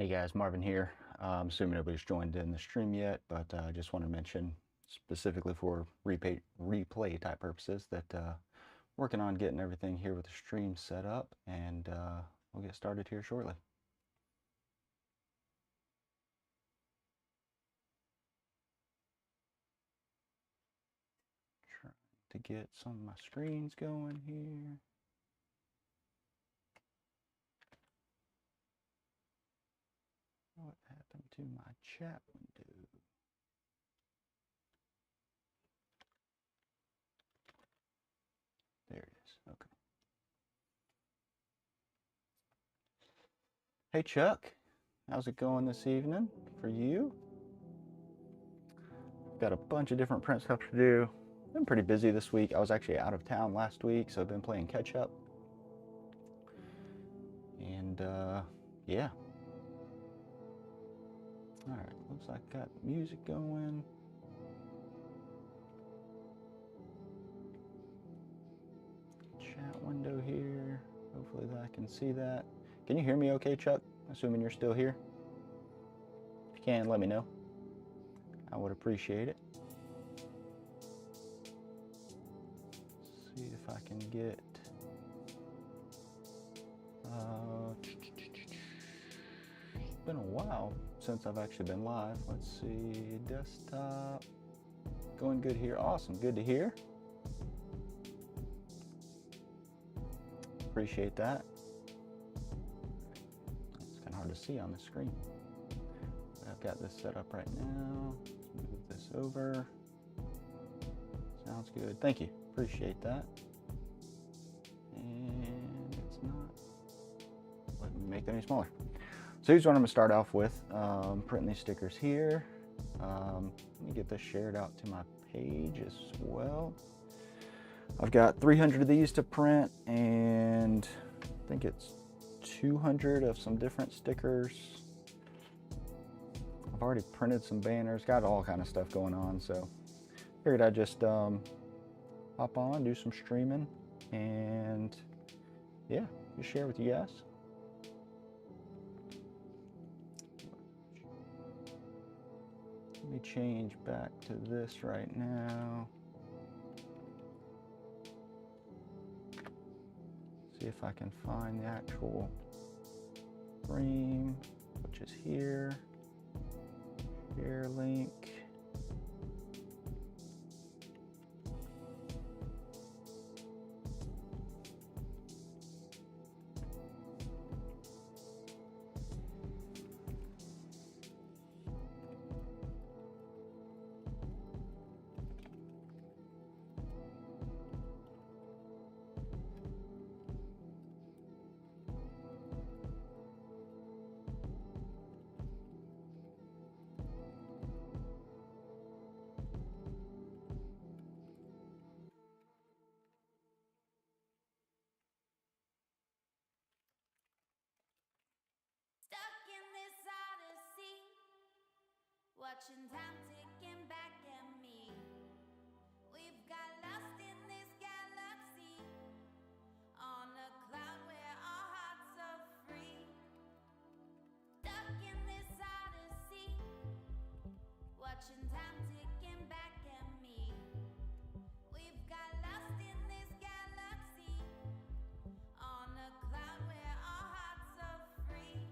Hey guys, Marvin here. I'm assuming nobody's joined in the stream yet, but I just want to mention specifically for replay type purposes that working on getting everything here with the stream set up, and we'll get started here shortly. Trying to get some of my screens going here. What happened to my chat window? There it is. Okay. Hey Chuck, how's it going this evening for you? Got a bunch of different print stuff to do. Been pretty busy this week. I was actually out of town last week, so I've been playing catch up. And yeah. All right, looks like I got music going. Chat window here. Hopefully that I can see that. Can you hear me okay, Chuck? Assuming you're still here. If you can, let me know. I would appreciate it. See if I can get it's been a while since I've actually been live. Let's see, desktop going good here. Awesome, good to hear. Appreciate that. It's kind of hard to see on the screen. But I've got this set up right now. Let's move this over. Sounds good. Thank you. Appreciate that. And it's not letting me make that any smaller. So here's what I'm going to start off with. Printing these stickers here. Let me get this shared out to my page as well. I've got 300 of these to print, and I think it's 200 of some different stickers. I've already printed some banners, got all kind of stuff going on, so figured I'd just hop on, do some streaming, and yeah, just share with you guys. Let me change back to this right now. See if I can find the actual frame, which is here. Share link. Watching time ticking back at me. We've got lost in this galaxy, on a cloud where our hearts are free. Stuck in this odyssey, watching time ticking back at me. We've got lost in this galaxy, on a cloud where our hearts are free.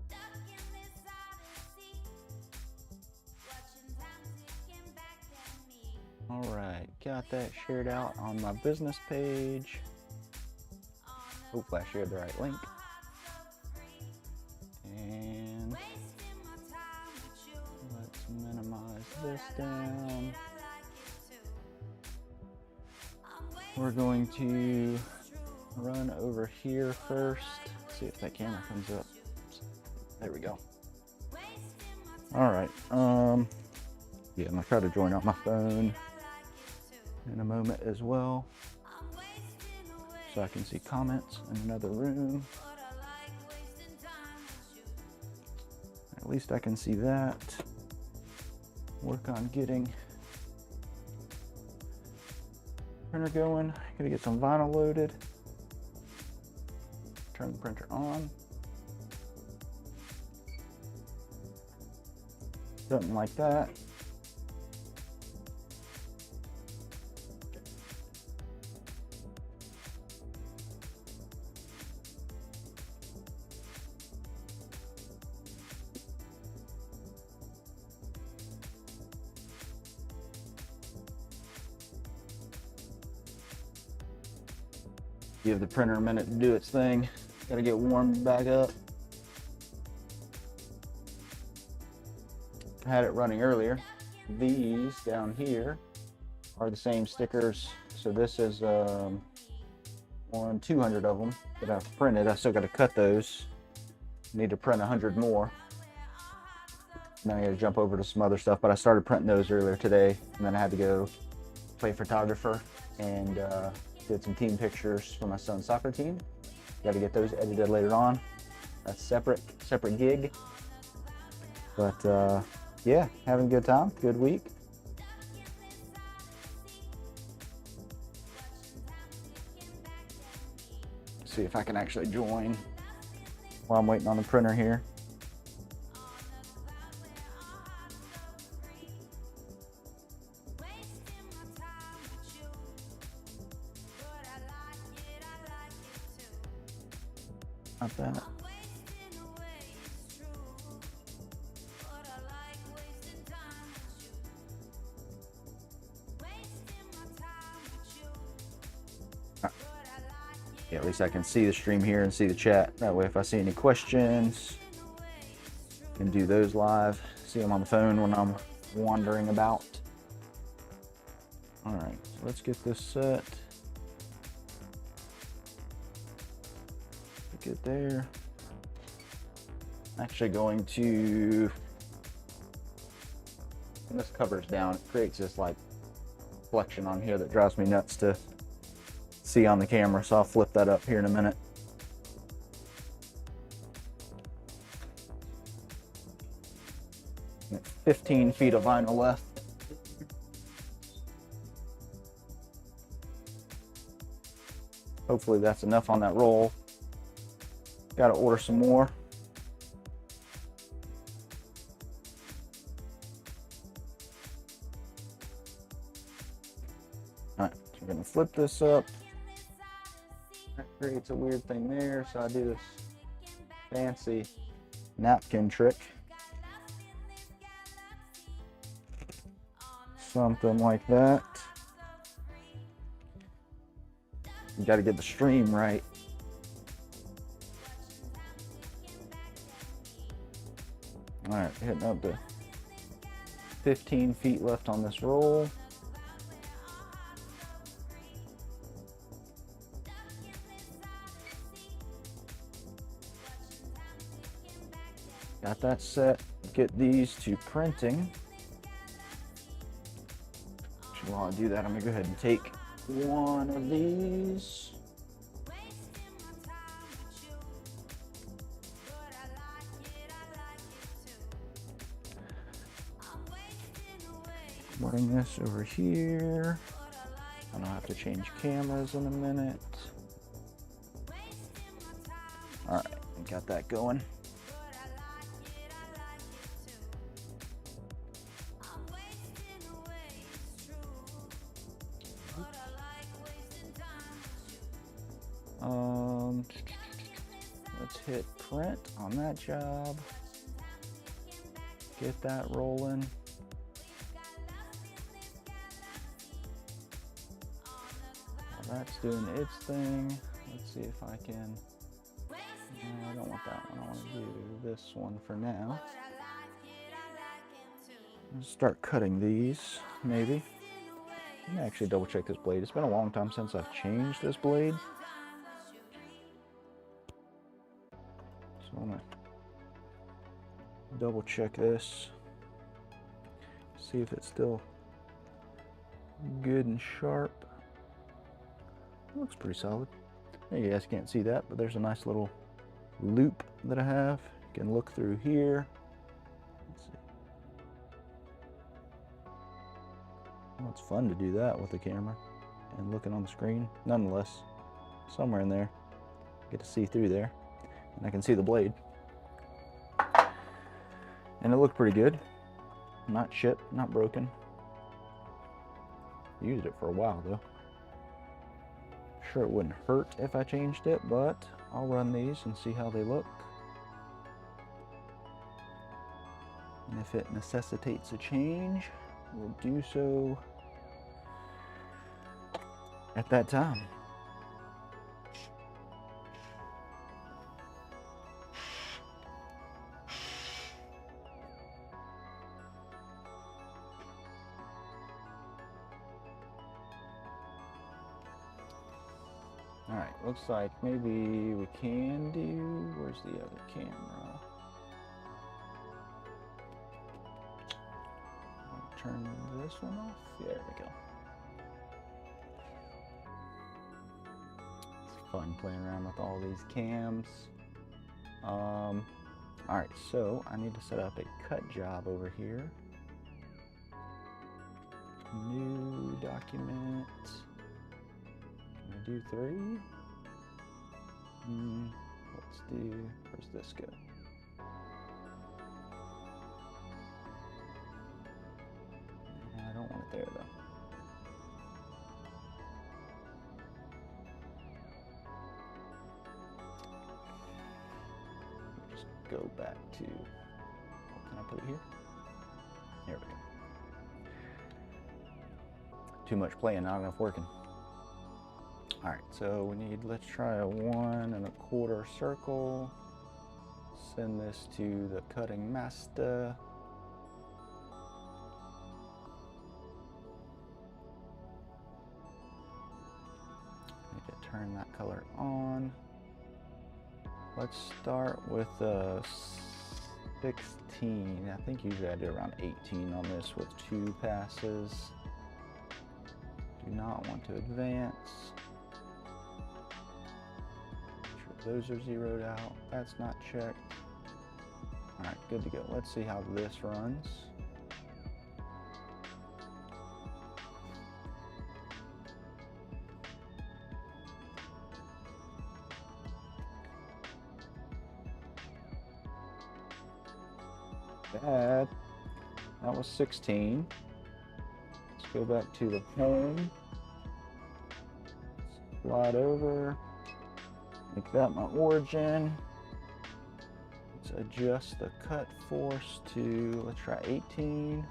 Stuck in this odyssey. All right, got that shared out on my business page. Hopefully I shared the right link. And let's minimize this down. We're going to run over here first. See if that camera comes up. There we go. All right. Yeah, I'm gonna try to join out my phone in a moment as well, so I can see comments in another room. At least I can see that. Work on getting printer going. Gonna get some vinyl loaded. Turn the printer on. Something like that. Give the printer a minute to do its thing. Gotta get warmed back up. I had it running earlier. These down here are the same stickers. So this is 200 of them that I've printed. I still gotta cut those. Need to print 100 more. Now I gotta jump over to some other stuff, but I started printing those earlier today, and then I had to go play photographer and did some team pictures for my son's soccer team. Got to get those edited later on. That's separate gig. But yeah, having a good time, good week. See if I can actually join while I'm waiting on the printer here. Not that. Yeah, at least I can see the stream here and see the chat. That way if I see any questions, I can do those live. See them on the phone when I'm wandering about. All right, so let's get this set. Get there. Actually going to, when this cover's down, it creates this like reflection on here that drives me nuts to see on the camera, so I'll flip that up here in a minute. Got 15 feet of vinyl left. Hopefully that's enough on that roll. Got to order some more. All right, so we're gonna flip this up. That creates a weird thing there, so I do this fancy napkin trick. Something like that. You got to get the stream right. All right, hitting up to 15 feet left on this roll. Got that set. Get these to printing. Actually, while I do that, I'm gonna go ahead and take one of these. Bring this over here. I don't have to change cameras in a minute. All right, got that going. Let's hit print on that job. Get that rolling. That's doing its thing. Let's see if I can. No, I don't want that one. I want to do this one for now. Let's start cutting these, maybe. Let me actually double check this blade. It's been a long time since I've changed this blade. So I'm going to double check this. See if it's still good and sharp. Looks pretty solid. You guys can't see that, but there's a nice little loop that I have. You can look through here. Let's see. Well, it's fun to do that with the camera and looking on the screen. Nonetheless, somewhere in there, get to see through there, and I can see the blade. And it looked pretty good. Not chipped, not broken. Used it for a while though. Sure it wouldn't hurt if I changed it, but I'll run these and see how they look. And if it necessitates a change, we'll do so at that time. All right, looks like maybe we can do, where's the other camera? I'll turn this one off. There we go. It's fun playing around with all these cams. All right, so I need to set up a cut job over here. New document. Can I do 3? Let's do, where's this go? I don't want it there though. Just go back to, can I put it here? There we go. Too much playing, not enough working. All right, so we need, let's try a 1 1/4 circle. Send this to the cutting master. Need to turn that color on. Let's start with 16. I think usually I do around 18 on this with 2 passes. Do not want to advance. Those are zeroed out. That's not checked. All right, good to go. Let's see how this runs. That was 16. Let's go back to the home. Slide over. Make that my origin. Let's adjust the cut force to, let's try 18.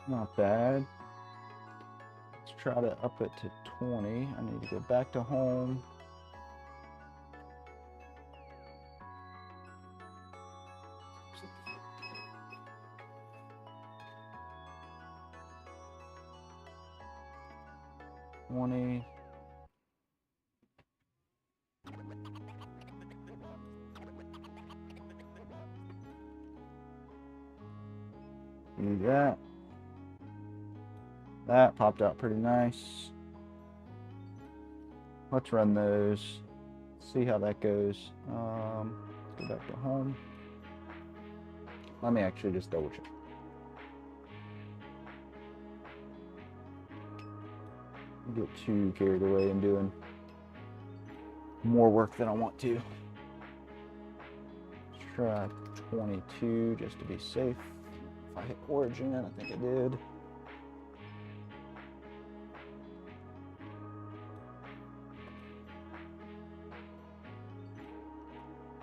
Not bad. Let's try to up it to 20. I need to go back to home. Do that. That popped out pretty nice. Let's run those. See how that goes. Go back to home. Let me actually just double check. Get too carried away in doing more work than I want to. Let's try 22 just to be safe. If I hit origin, I think I did.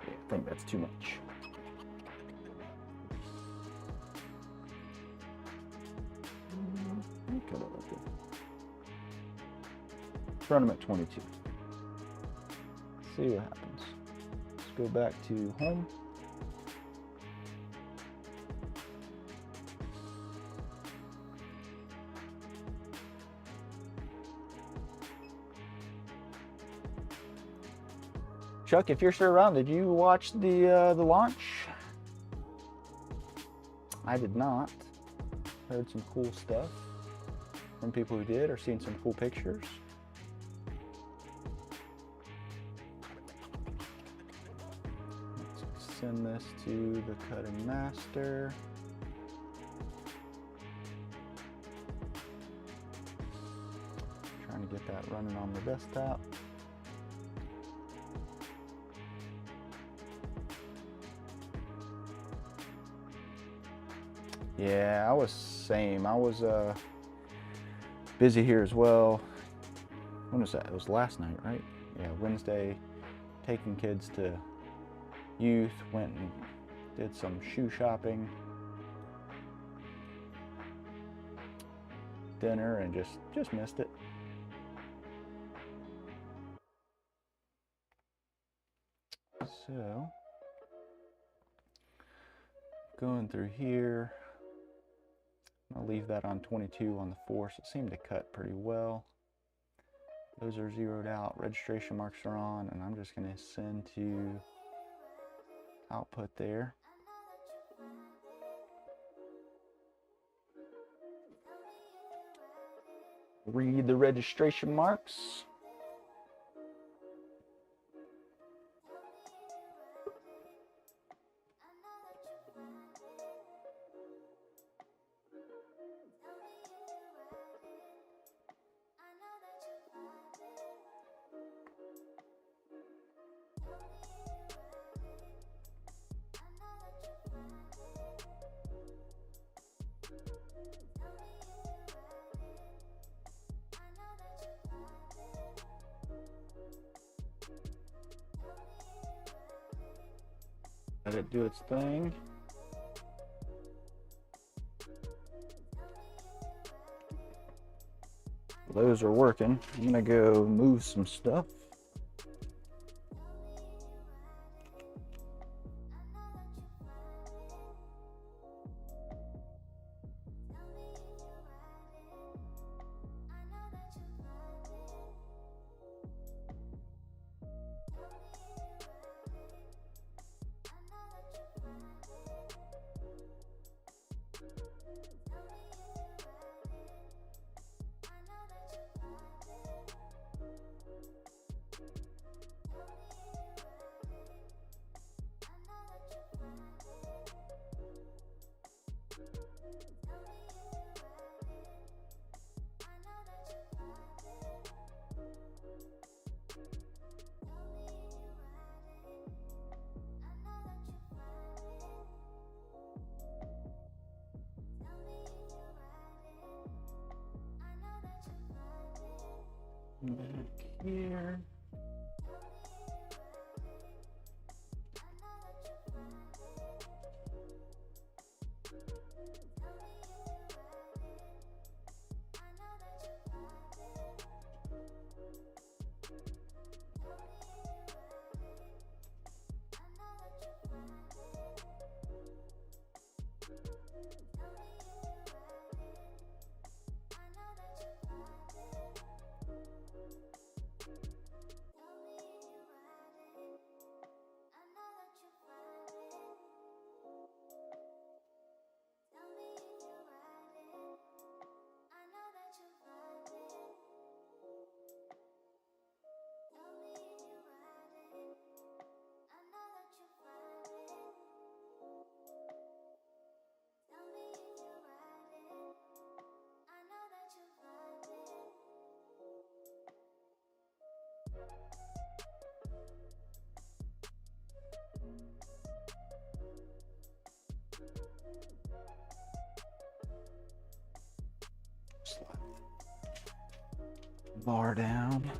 Yeah, I think that's too much. Cut it like that. Run them at 22. See what happens. Let's go back to home. Chuck, if you're still around, did you watch the launch? I did not. Heard some cool stuff from people who did, or seen some cool pictures. Let's send this to the cutting master. running on the desktop. Yeah, I was same. I was busy here as well. When was that? It was last night, right? Yeah, Wednesday, taking kids to youth, went and did some shoe shopping, dinner, and just missed it. So, going through here, I'll leave that on 22 on the force. It seemed to cut pretty well. Those are zeroed out. Registration marks are on, and I'm just going to send to output there. Read the registration marks. Let it do its thing. Those are working. I'm gonna go move some stuff. Back here. Slide bar down.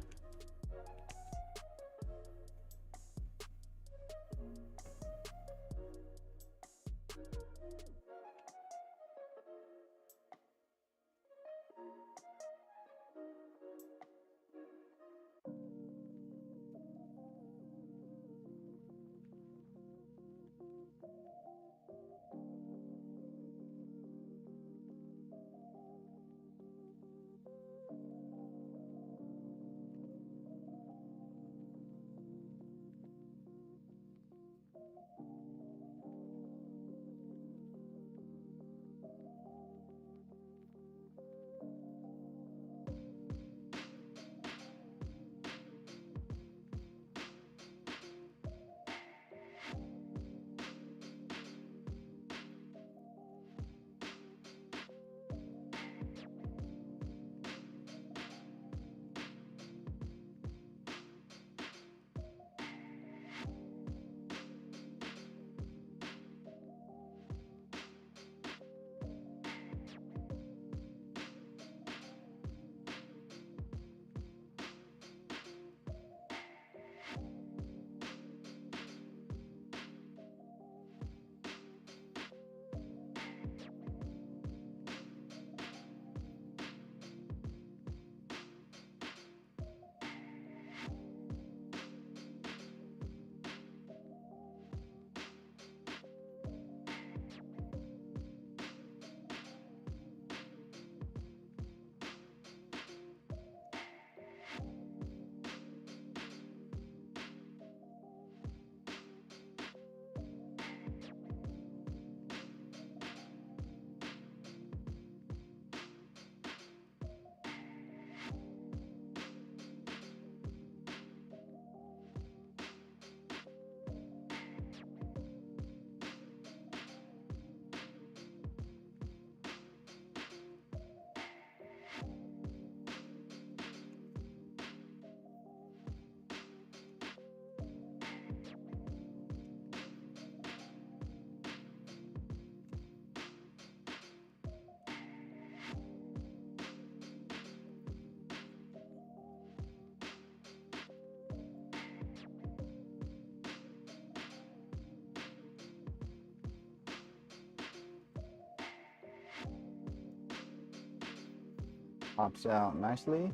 Pops out nicely.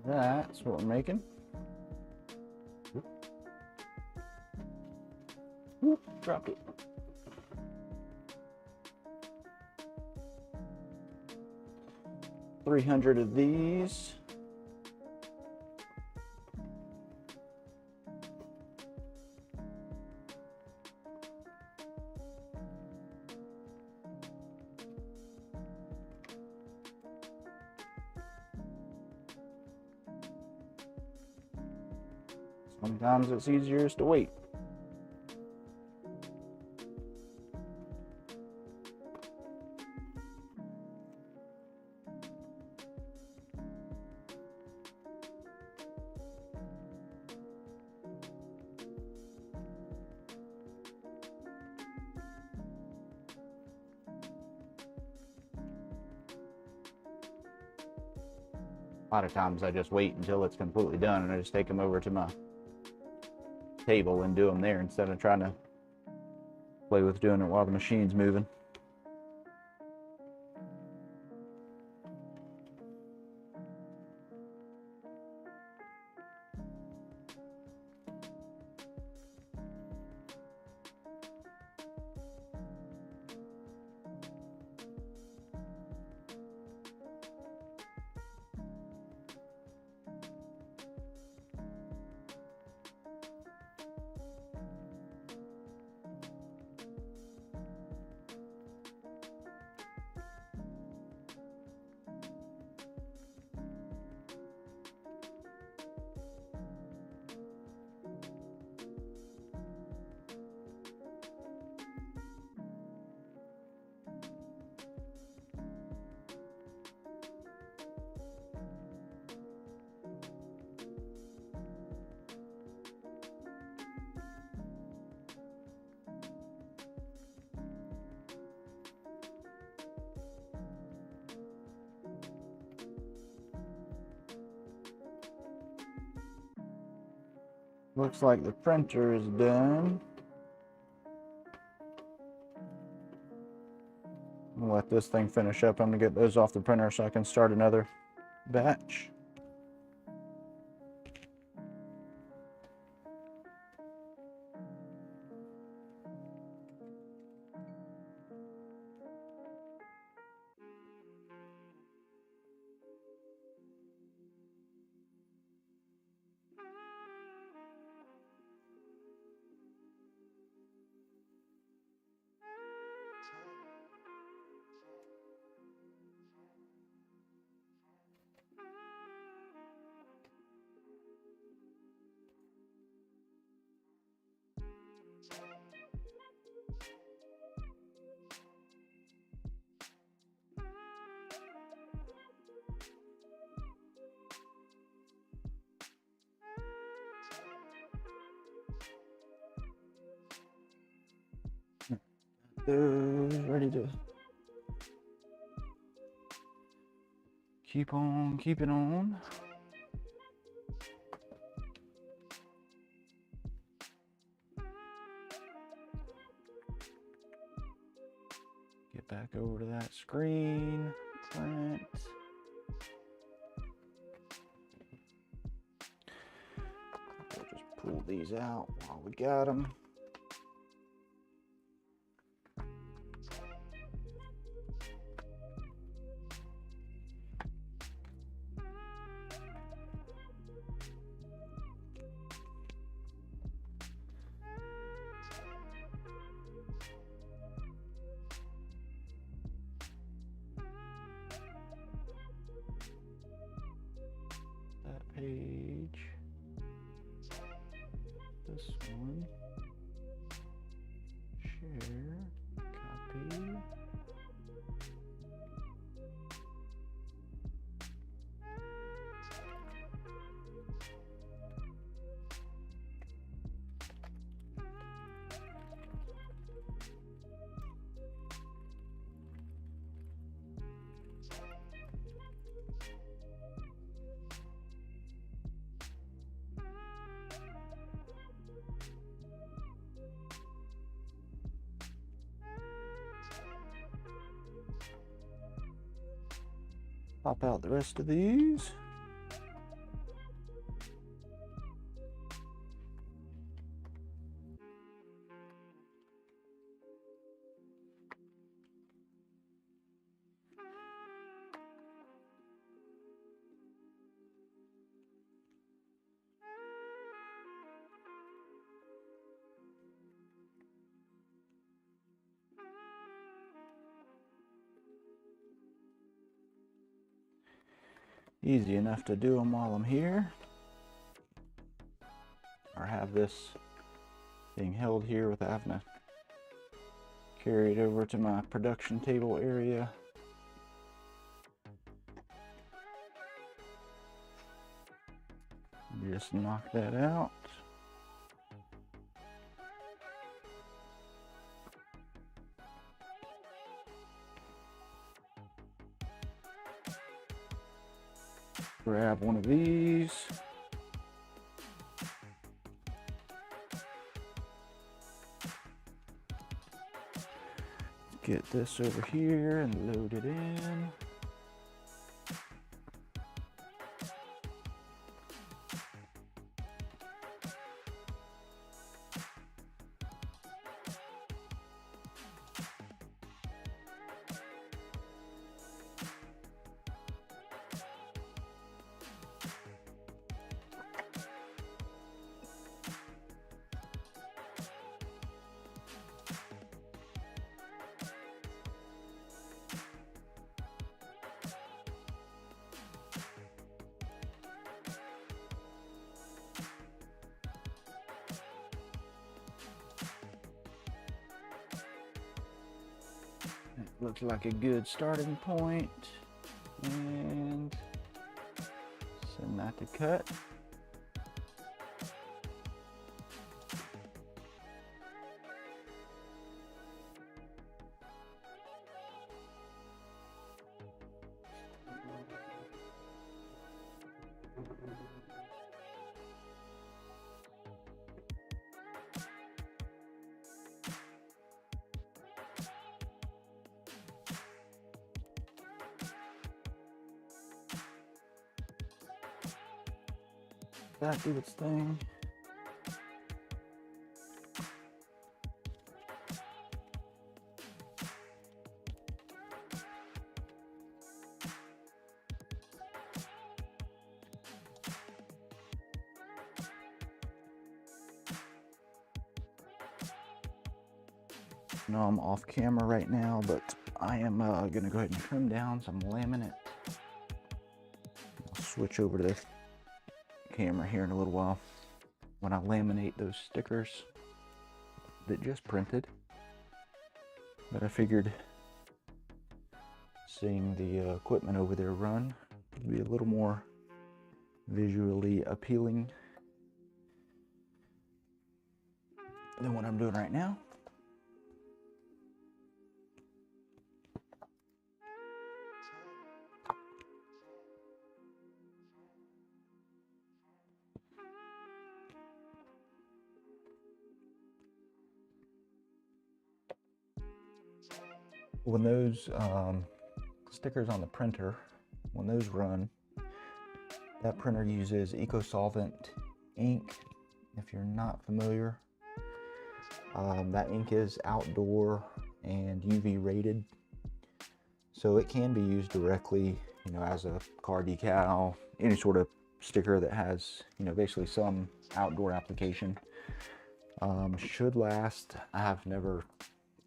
That's what we're making. Whoop, dropped it. $300 of these. Sometimes it's easier to wait. A lot of times I just wait until it's completely done and I just take them over to my table and do them there instead of trying to play with doing it while the machine's moving. Looks like the printer is done. I'll let this thing finish up. I'm gonna get those off the printer so I can start another batch. Those ready to keep on keeping on. Get back over to that screen, print. We'll just pull these out while we got them. page. This one. Share. Copy. Pop out the rest of these. Easy enough to do them while I'm here, or have this being held here without having to carry it over to my production table area. Just knock that out. Grab one of these. Get this over here and load it in. Looks like a good starting point, and send that to cut. That do its thing. No, I'm off camera right now, but I am gonna go ahead and trim down some laminate. I'll switch over to the camera here in a little while when I laminate those stickers that just printed. But I figured seeing the equipment over there run would be a little more visually appealing than what I'm doing right now. When those stickers on the printer, when those run, that printer uses EcoSolvent ink. If you're not familiar, that ink is outdoor and UV rated, so it can be used directly, you know, as a car decal, any sort of sticker that has, you know, basically some outdoor application. Should last. I have never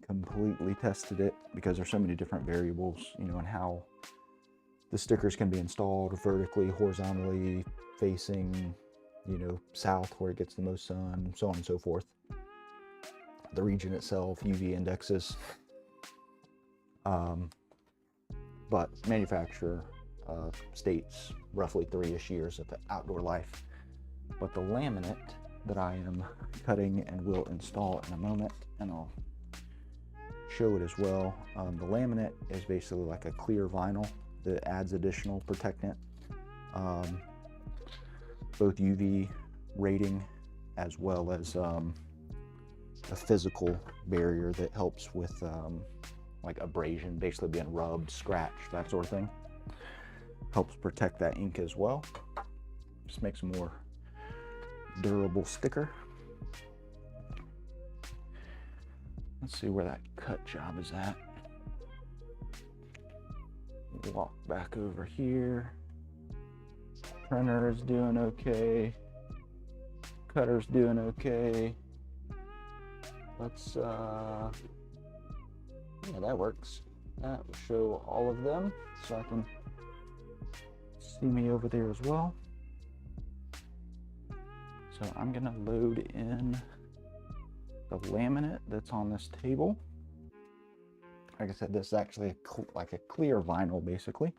completely tested it because there's so many different variables, you know, and how The stickers can be installed vertically, horizontally, facing, you know, south where it gets the most sun, so on and so forth. The region itself, UV indexes. But manufacturer states roughly 3-ish years of outdoor life. But the laminate that I am cutting and will install in a moment, and I'll show it as well. The laminate is basically like a clear vinyl that adds additional protectant, both UV rating as well as a physical barrier that helps with like abrasion, basically being rubbed, scratched, that sort of thing. Helps protect that ink as well. Just makes a more durable sticker. Let's see where that cut job is at. Walk back over here. Printer is doing okay. Cutter's doing okay. Let's yeah, that works. That will show all of them so I can see me over there as well. So I'm gonna load in the laminate that's on this table. Like I said, this is actually like a clear vinyl, basically.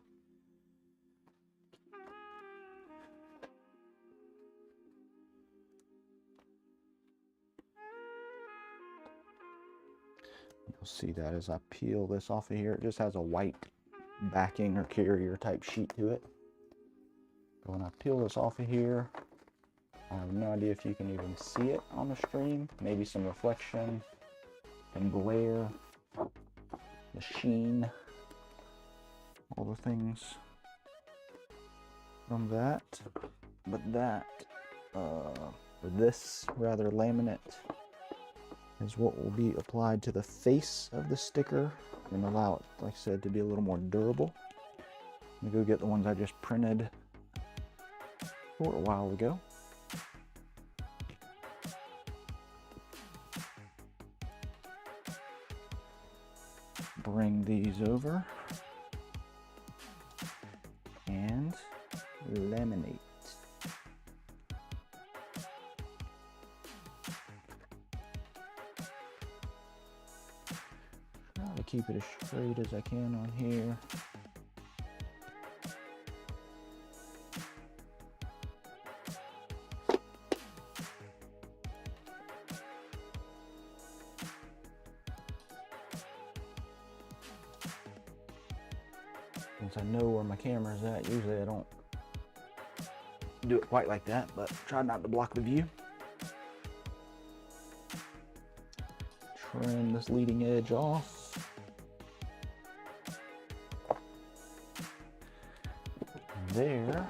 You'll see that as I peel this off of here. It just has a white backing or carrier type sheet to it. But when I peel this off of here, I have no idea if you can even see it on the stream. Maybe some reflection and glare, the sheen, all the things from that. But that, this rather laminate is what will be applied to the face of the sticker and allow it, like I said, to be a little more durable. Let me go get the ones I just printed a short while ago. Bring these over and laminate. Try to keep it as straight as I can on here. Since I know where my camera is at, usually I don't do it quite like that, but try not to block the view. Trim this leading edge off. There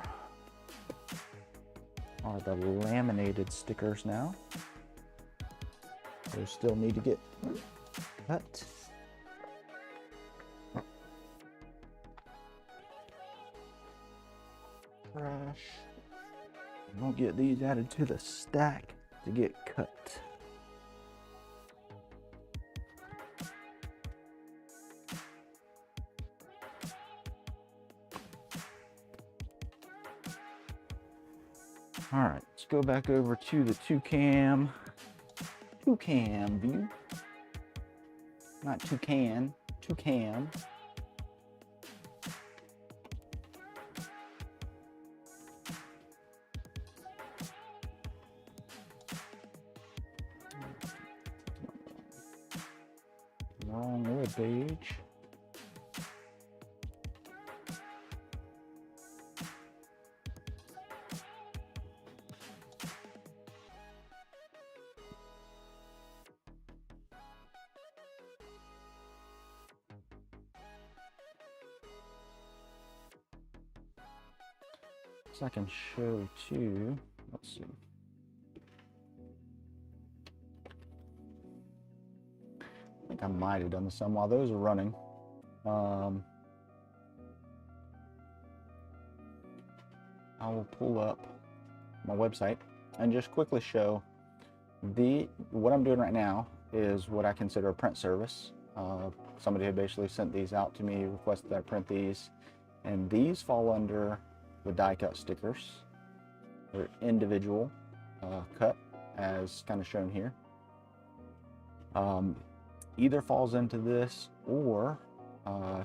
are the laminated stickers now. Those still need to get cut. Trash. We'll get these added to the stack to get cut. All right, let's go back over to the two cam view. Not two-cam. Wrong web page. So I can show too. Let's see. I think I might have done this some while those are running. I will pull up my website and just quickly show what I'm doing right now is what I consider a print service. Somebody had basically sent these out to me, requested that I print these, And these fall under the die cut stickers. They're individual cut, as kind of shown here. Either falls into this, or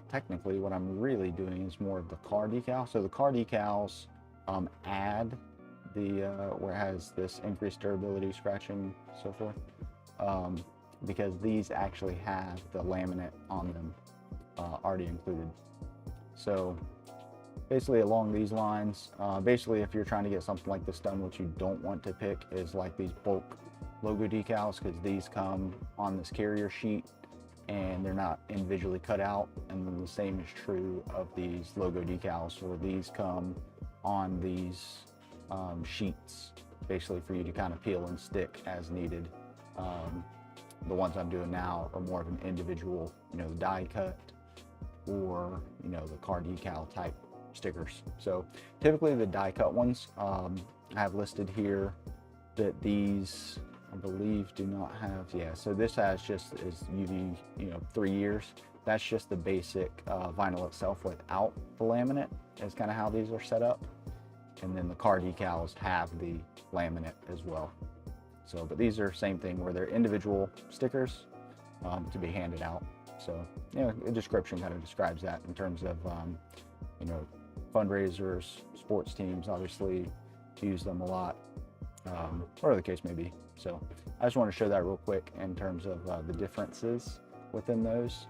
technically what I'm really doing is more of the car decal. So the car decals add the where it has this increased durability, scratching, so forth, because these actually have the laminate on them already included. So basically along these lines, basically if you're trying to get something like this done, what you don't want to pick is like these bulk logo decals, because these come on this carrier sheet and they're not individually cut out. And then the same is true of these logo decals, where these come on these sheets, basically for you to kind of peel and stick as needed. The ones I'm doing now are more of an individual, die cut, or the car decal type stickers. So typically the die cut ones, I have listed here that these, I believe, do not have, so this has just is UV 3 years. That's just the basic vinyl itself without the laminate, is kind of how these are set up. And then the car decals have the laminate as well. So, but these are same thing, where they're individual stickers to be handed out. So, the description kind of describes that in terms of, fundraisers, sports teams obviously use them a lot, whatever the case may be. So I just want to show that real quick in terms of the differences within those.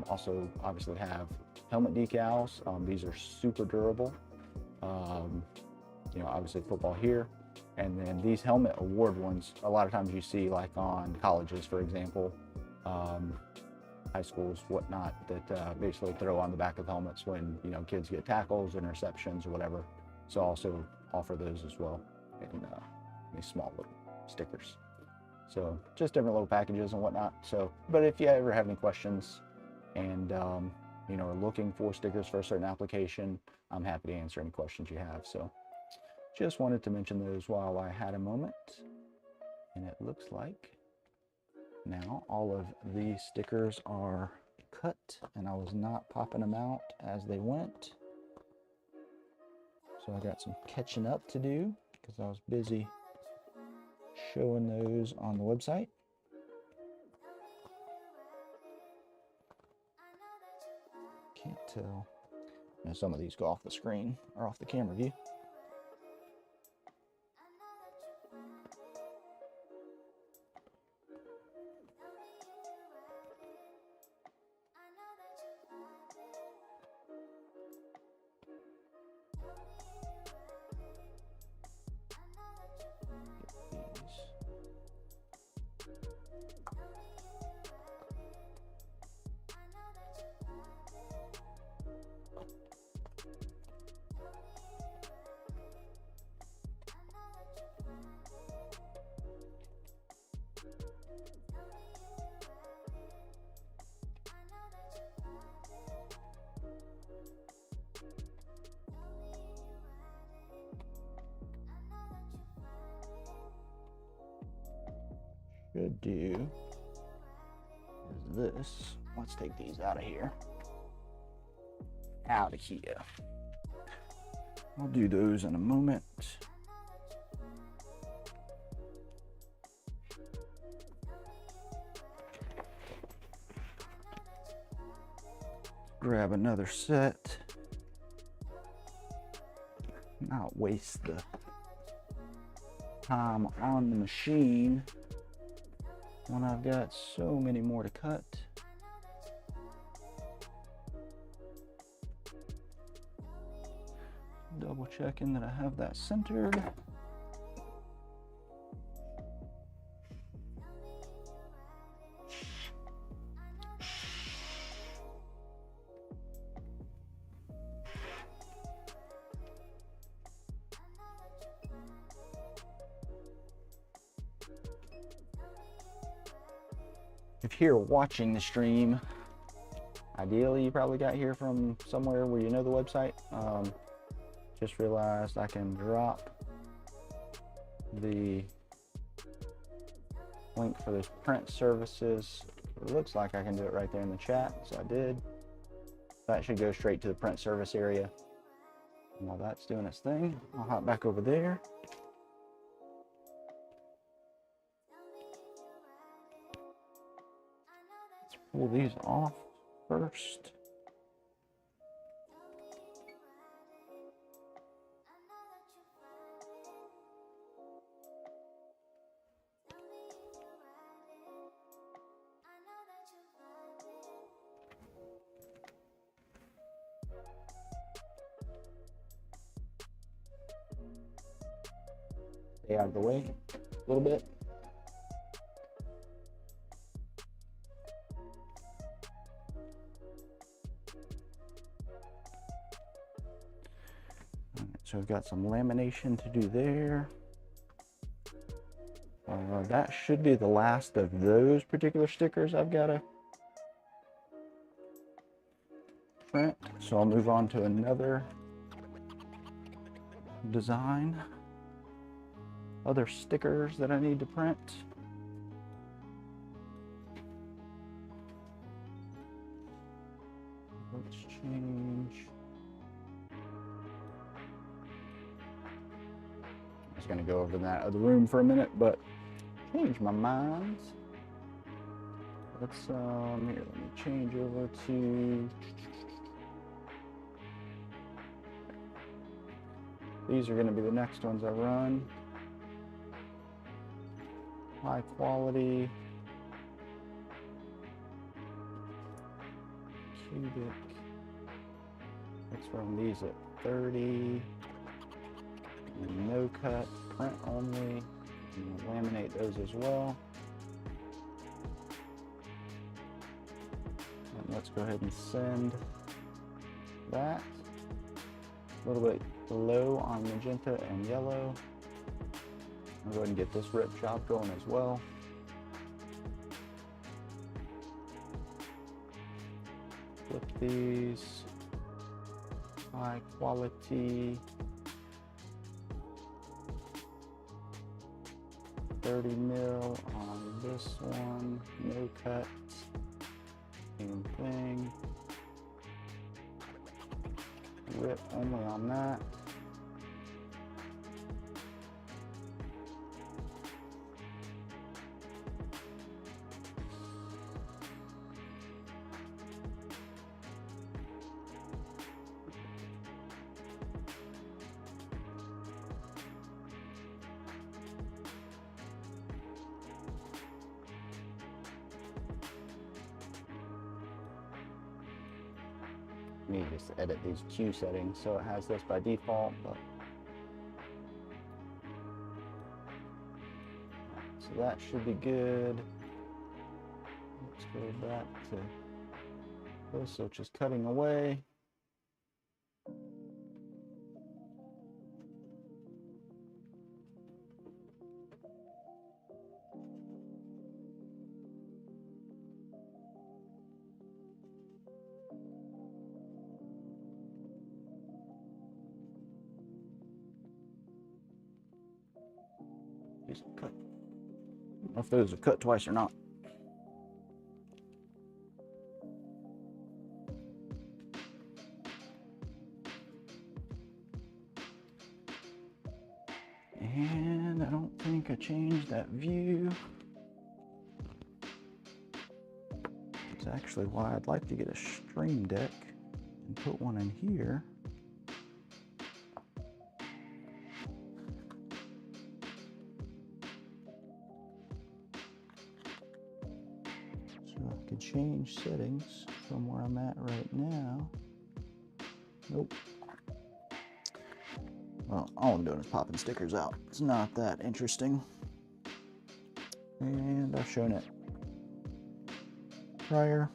Also obviously have helmet decals. These are super durable. Obviously football here. And then these helmet award ones, a lot of times you see like on colleges, for example, high schools, whatnot, that basically throw on the back of helmets when, kids get tackles, interceptions, or whatever. So also offer those as well in these small little stickers. So just different little packages and whatnot. So, but if you ever have any questions and, are looking for stickers for a certain application, I'm happy to answer any questions you have. So just wanted to mention those while I had a moment. And it looks like now all of these stickers are cut, and I was not popping them out as they went. So I got some catching up to do because I was busy showing those on the website. Can't tell. Some of these go off the screen or off the camera view. Should do is this. Let's take these out of here. Out of here. I'll do those in a moment. Grab another set. Not waste the time on the machine when I've got so many more to cut. Double checking that I have that centered. If you're watching the stream, ideally you probably got here from somewhere where you know the website. Just realized I can drop the link for this print services. It looks like I can do it right there in the chat, so I did. That should go straight to the print service area. And while that's doing its thing, I'll hop back over there. Let's pull these off first. Stay out of the way a little bit. All right, so we've got some lamination to do there. That should be the last of those particular stickers I've got to print. So I'll move on to another design. Other stickers that I need to print. Let's change. I was going to go over that other room for a minute, but change my mind. Let's here, let me change over to, these are going to be the next ones I run. High quality, cubic. Let's run these at 30. And no cut, print only. And laminate those as well. And let's go ahead and send that. A little bit low on magenta and yellow. I'll go ahead and get this rip job going as well. Flip these. High quality. 30 mil on this one. No cut. Same thing. Rip only on that. Need to just edit these Q settings so it has this by default, but so that should be good. Let's go back to this, so it's just cutting away. Just cut. I don't know if those are cut twice or not. And I don't think I changed that view. It's actually why I'd like to get a Stream Deck and put one in here. So I could change settings from where I'm at right now. Nope. Well, all I'm doing is popping stickers out. It's not that interesting. And I've shown it prior.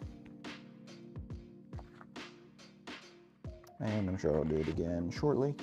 And I'm sure I'll do it again shortly.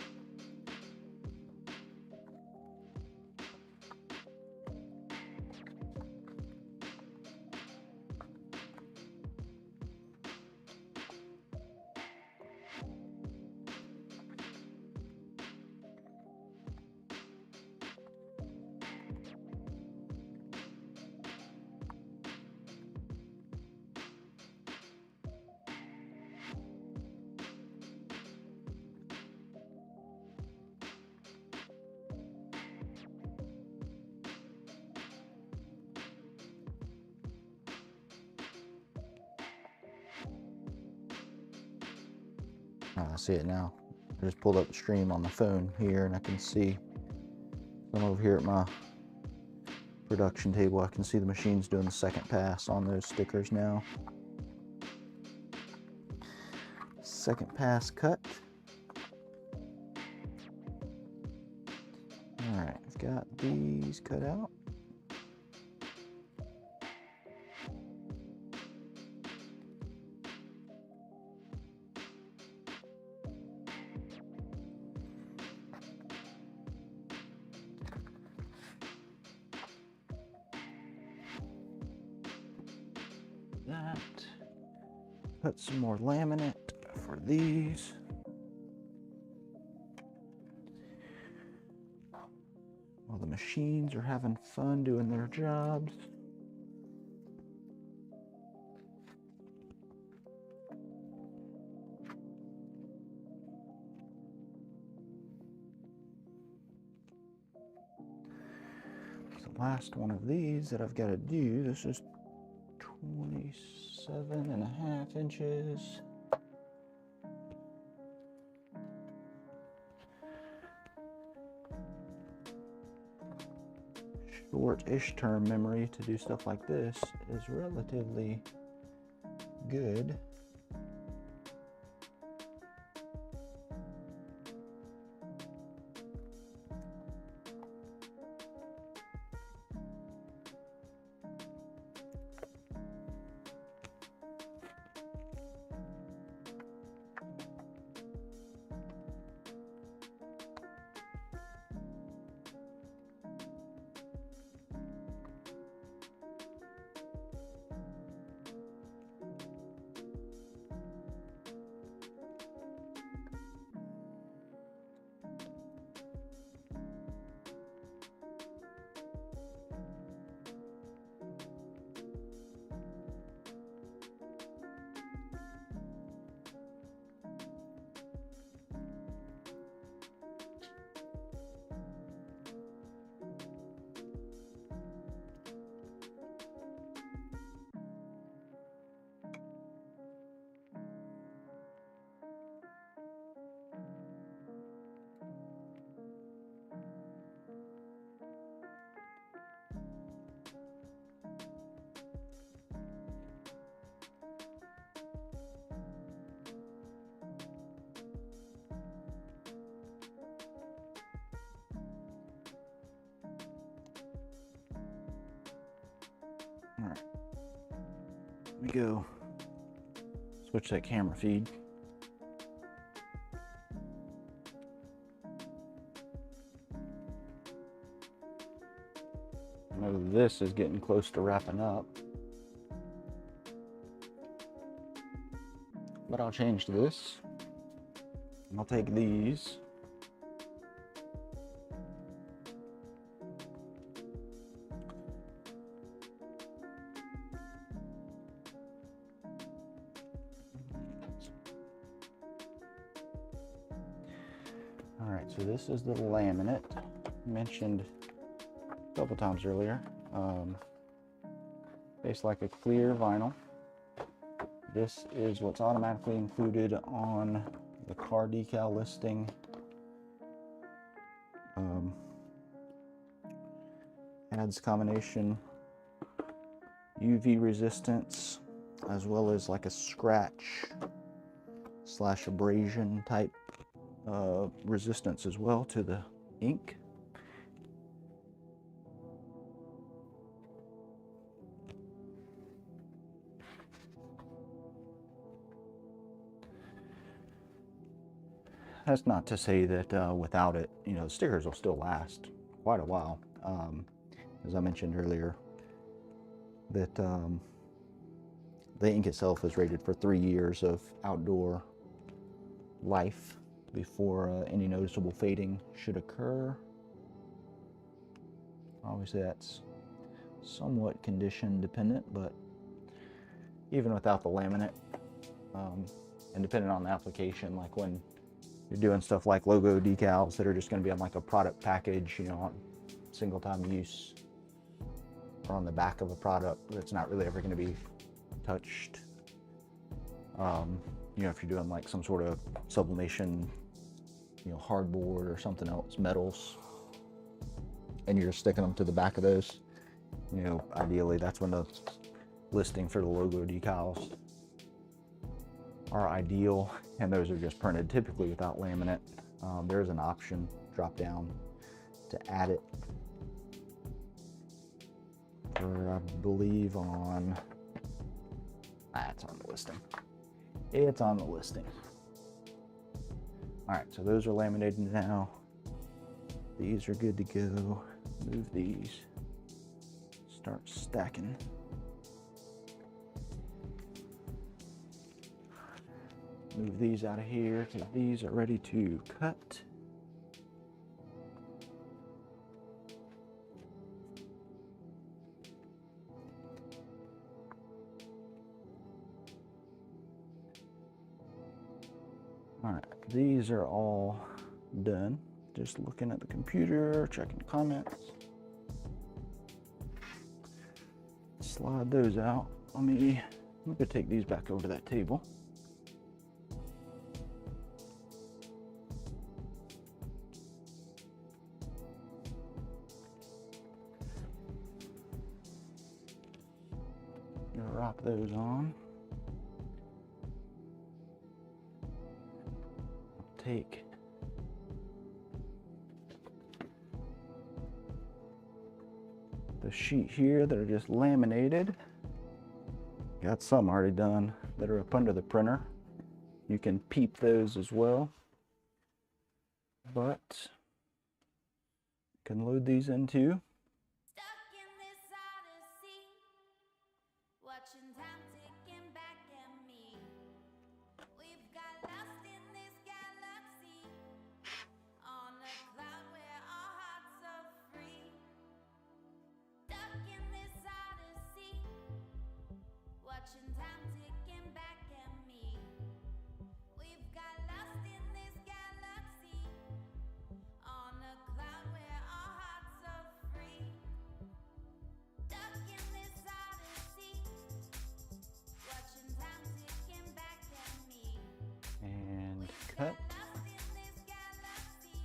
I see it now. I just pulled up the stream on the phone here, and I can see I'm over here at my production table. I can see the machine's doing the second pass on those stickers now. Second pass cut. All right, I've got these cut out. That. Put some more laminate for these. While the machines are having fun doing their jobs. The last one of these that I've got to do, this is 27.5 inches. Short-ish term memory to do stuff like this is relatively good. All right, let me go switch that camera feed. I know this is getting close to wrapping up, but I'll change to this. And I'll take these. All right, so this is the laminate mentioned a couple times earlier. Based like a clear vinyl. This is what's automatically included on the car decal listing. Adds combination UV resistance as well as like a scratch / abrasion type resistance as well to the ink. That's not to say that without it, you know, the stickers will still last quite a while. As I mentioned earlier, that the ink itself is rated for 3 years of outdoor life before any noticeable fading should occur. Obviously that's somewhat condition dependent, but even without the laminate, and depending on the application, like when you're doing stuff like logo decals that are just going to be on like a product package, you know, on single time use, or on the back of a product that's not really ever going to be touched, you know, if you're doing like some sort of sublimation, you know, hardboard or something else, metals, and you're sticking them to the back of those, you know, ideally that's when the listing for the logo decals are ideal, and those are just printed typically without laminate. There's an option drop down to add it for, I believe, on it's on the listing. It's on the listing. All right, so those are laminated now. These are good to go. Move these. Start stacking. Move these out of here because these are ready to cut. All right, these are all done. Just looking at the computer, checking comments. Slide those out. I'm gonna take these back over to that table. Drop those on. Take the sheet here that are just laminated. Got some already done that are up under the printer. You can peep those as well, but you can load these into. Stuck in this odyssey, watching time ticking back at me. We've got lost in this galaxy, on a cloud where our hearts are free. Stuck in this odyssey, watching time ticking back at me. We've got lost in this galaxy, on a cloud where our hearts are free. Stuck in this odyssey, watching time ticking back at me. And cut. Lost in this galaxy,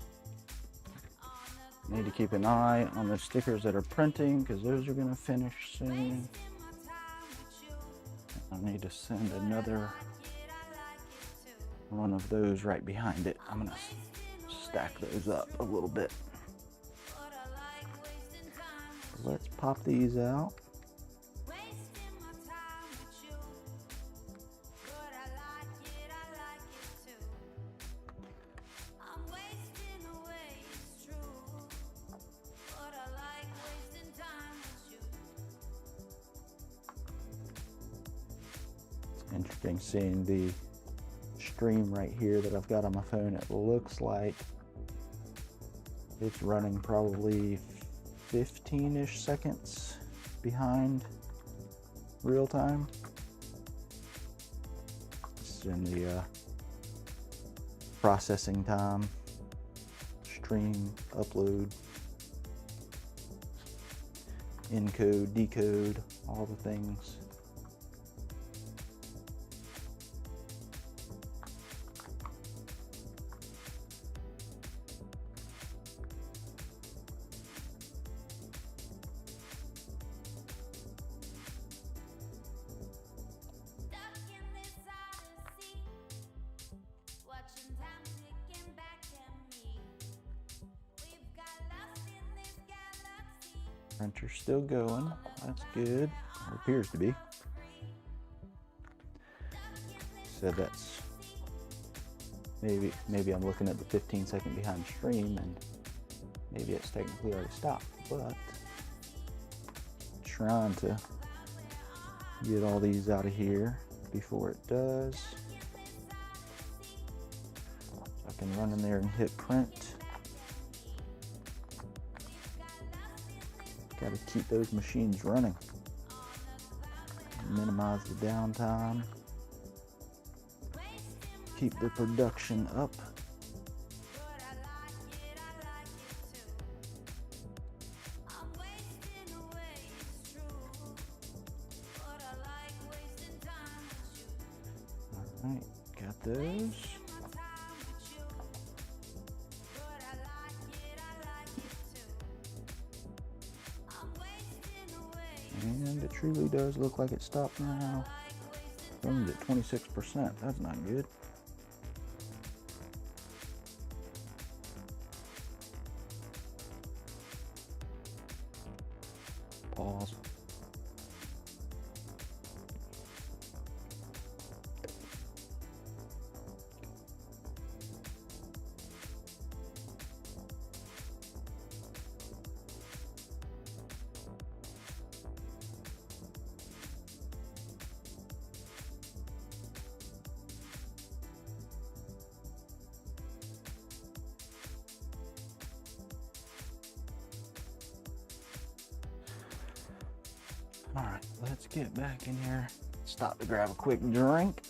on a Need to keep an eye on the stickers that are printing because those are going to finish soon. wasting my time with you. I need to send another Like it, I like it too. one of those right behind it. I'm going to stack those up a little bit. But I like wasting time with you. Let's pop these out. Wasting my time with you. But I like it too. I'm wasting away, it's true. But I like wasting time with you. It's interesting seeing the stream right here that I've got on my phone. It looks like it's running probably 15-ish seconds behind real time. It's in the processing time, stream, upload, encode, decode, all the things. Stuck in this odyssey, watching time ticking back at me. We've got lost in this galaxy. Printer's still going. That's good. Or appears to be. So that's maybe I'm looking at the 15-second behind stream and maybe it's technically already stopped, but trying to get all these out of here before it does. So I can run in there and hit print. Got to keep those machines running. Minimize the downtime. Keep the production up. But I like it too. I'm wasting away, it's true. But I like wasting time with you. All right, Got those. And it truly does look like it stopped now. Only at 26%. That's not good. Pause. All right, let's get back in here. Stop to grab a quick drink.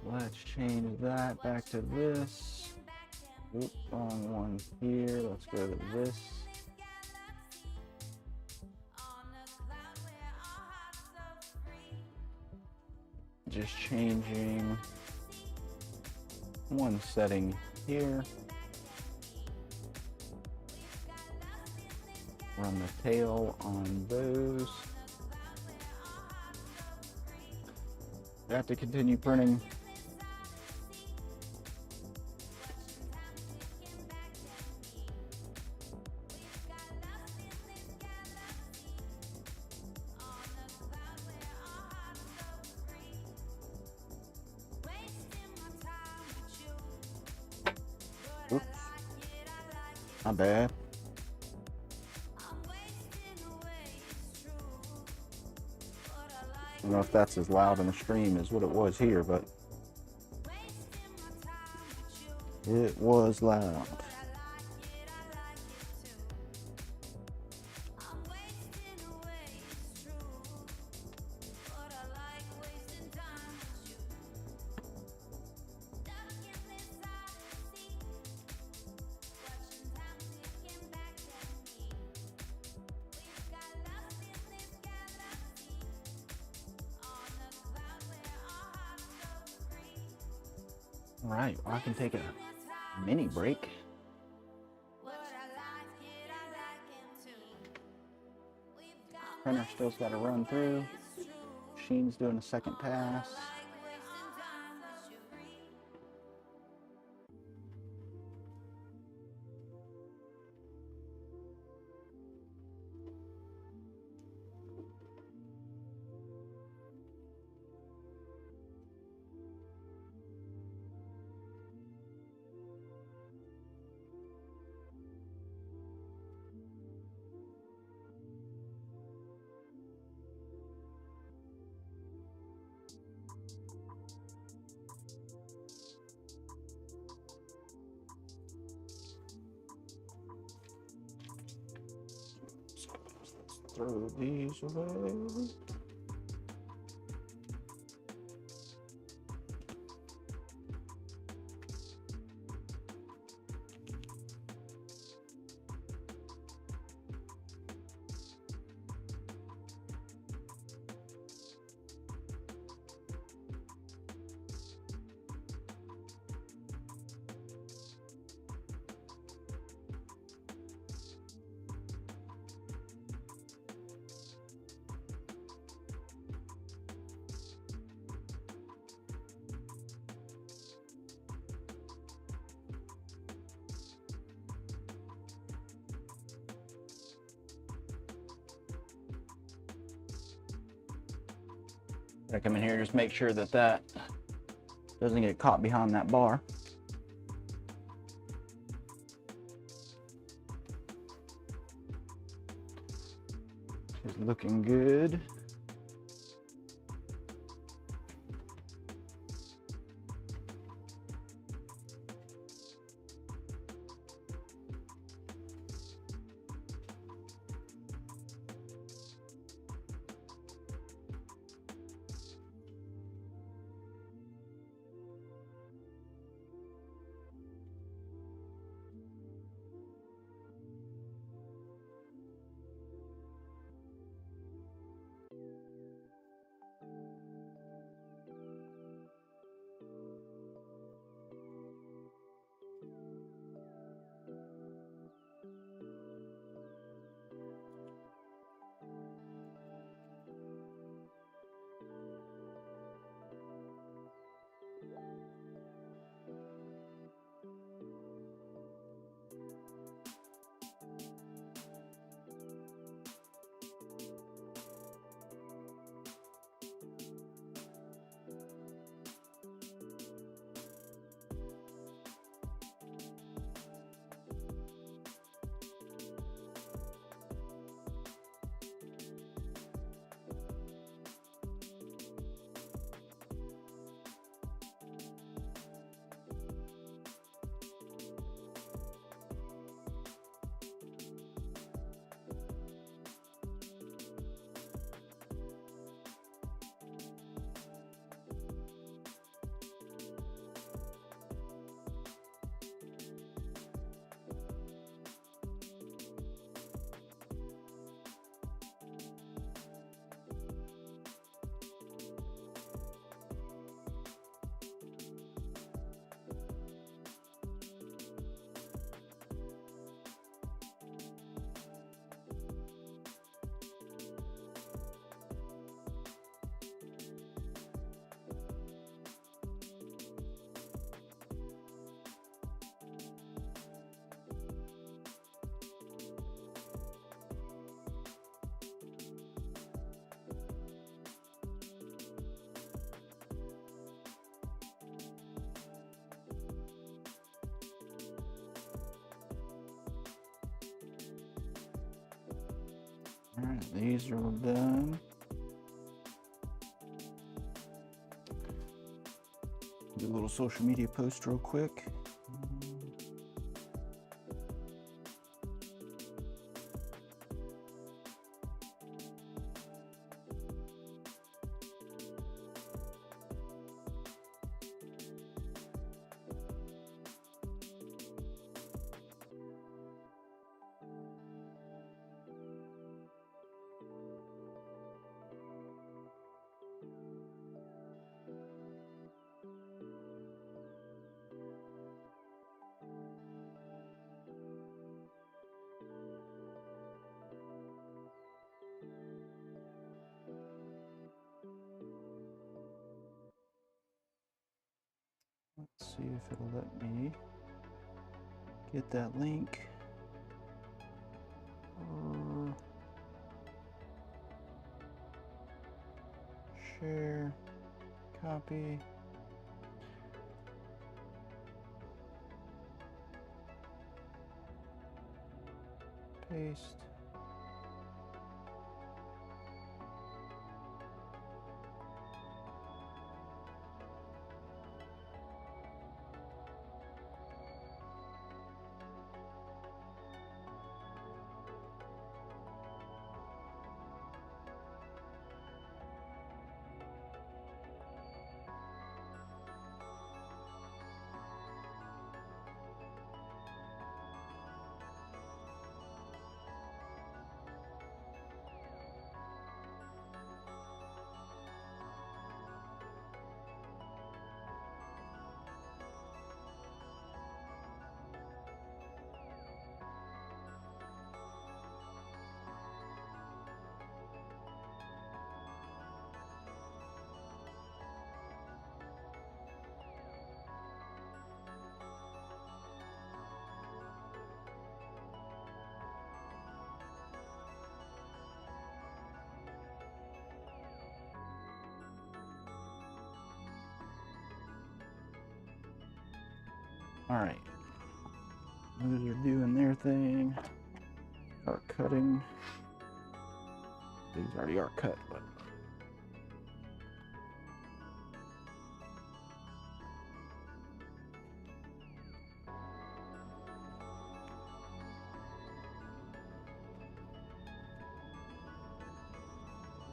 Let's change that back to this. Oop, wrong one here. Let's go to this. Just changing one setting here. Run the tail on those. I have to continue printing. Oops, my bad. I don't know if that's as loud in the stream as what it was here, but it was loud. Right, well, I can take a mini break. Printer still's got to run through. Machine's doing a second pass. Throw these away. I come in here, just make sure that that doesn't get caught behind that bar. It's looking good. Alright, these are done. Do a little social media post real quick. Let's see if it'll let me get that link. Share, copy. Paste. All right, those are doing their thing. Are cutting. These already are cut, but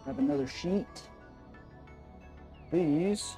grab another sheet. These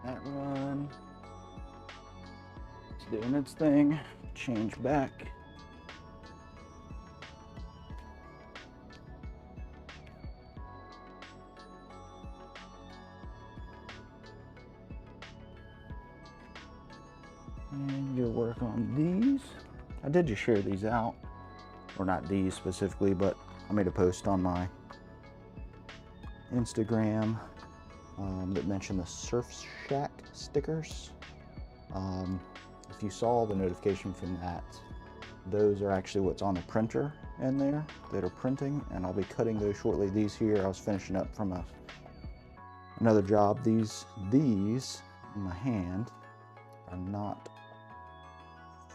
that run. It's doing its thing. Change back. And you'll work on these. I did just share these out, or not these specifically, but I made a post on my Instagram that mentioned the Surf Shack stickers. If you saw the notification from that, those are actually what's on the printer in there that are printing, and I'll be cutting those shortly. These here I was finishing up from another job. These in my hand are not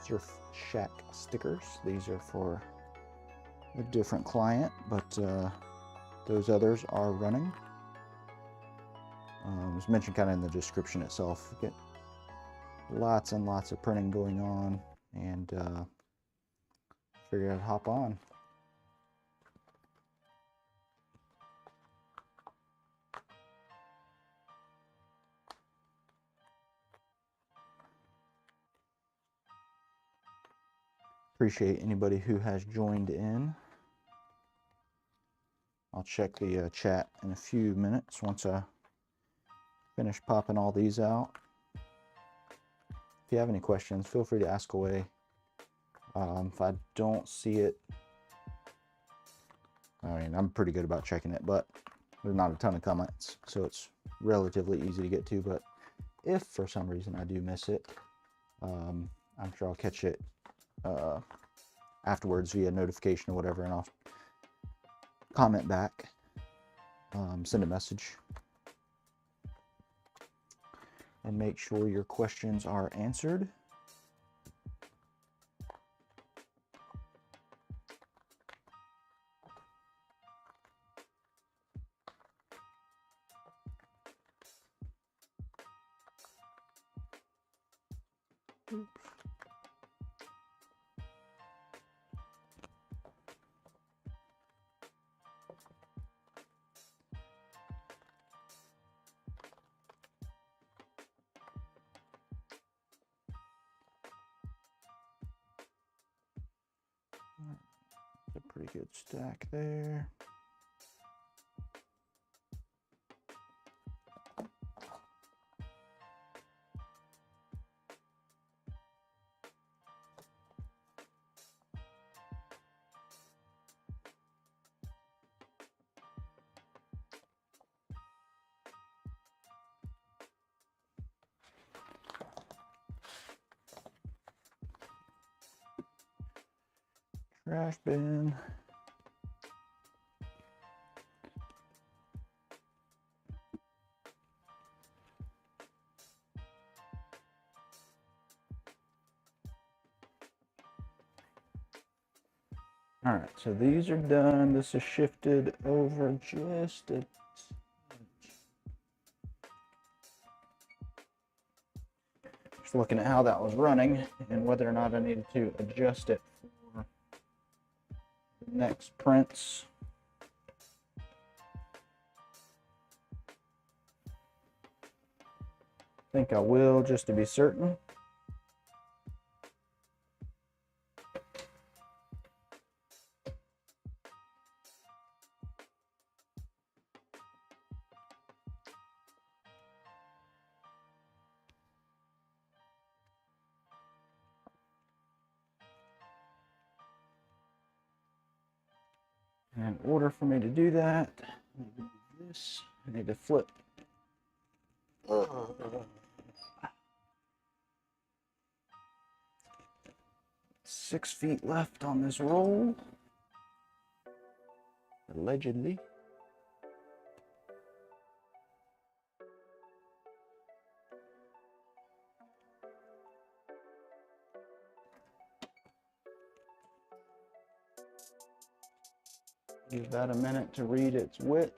Surf Shack stickers. These are for a different client, but those others are running. It was mentioned kind of in the description itself. Get lots and lots of printing going on, and figured I'd hop on. Appreciate anybody who has joined in. I'll check the chat in a few minutes once I finish popping all these out. If you have any questions, feel free to ask away. If I don't see it, I mean, I'm pretty good about checking it, but there's not a ton of comments, so it's relatively easy to get to. But if for some reason I do miss it, I'm sure I'll catch it afterwards via notification or whatever, and I'll comment back, send a message, and make sure your questions are answered. A pretty good stack there. Trash bin. All right, so these are done. This is shifted over just a just looking at how that was running and whether or not I needed to adjust it for the next prints. I think I will, just to be certain. And in order for me to do that, I need to do this. I need to flip. 6 feet left on this roll. Allegedly. Give that a minute to read its width.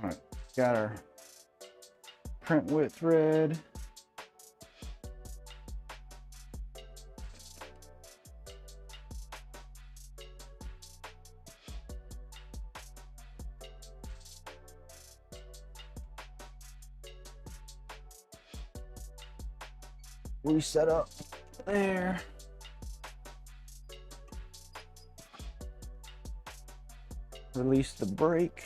All right, got our print width read. Reset up there. Release the brake.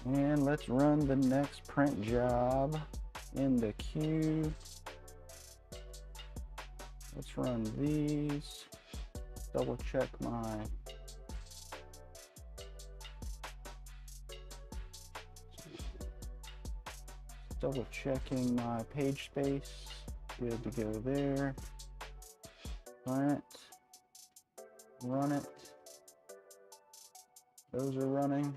And let's run the next print job in the queue. Let's run these. Double check my double checking my page space. Good to go there. Print. Run it. Those are running.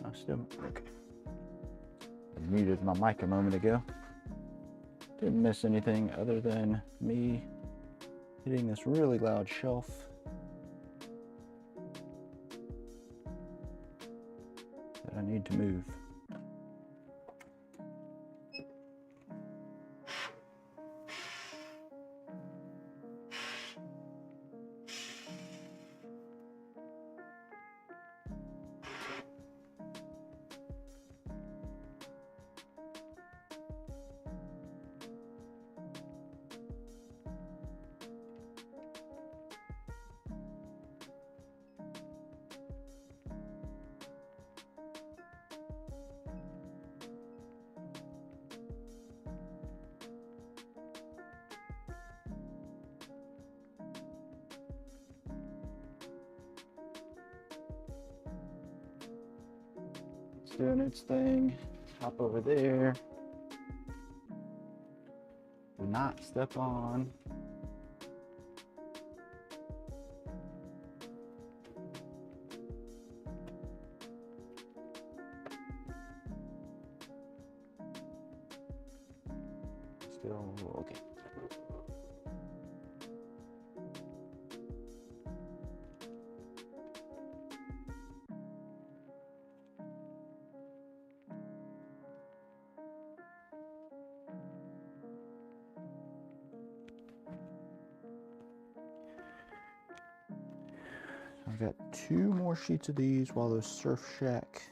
No, still okay. I muted my mic a moment ago. Didn't miss anything other than me hitting this really loud shelf. That I need to move. It's doing its thing. Hop over there. Do not step on. Still okay. I've got 2 more sheets of these while those Surf Shack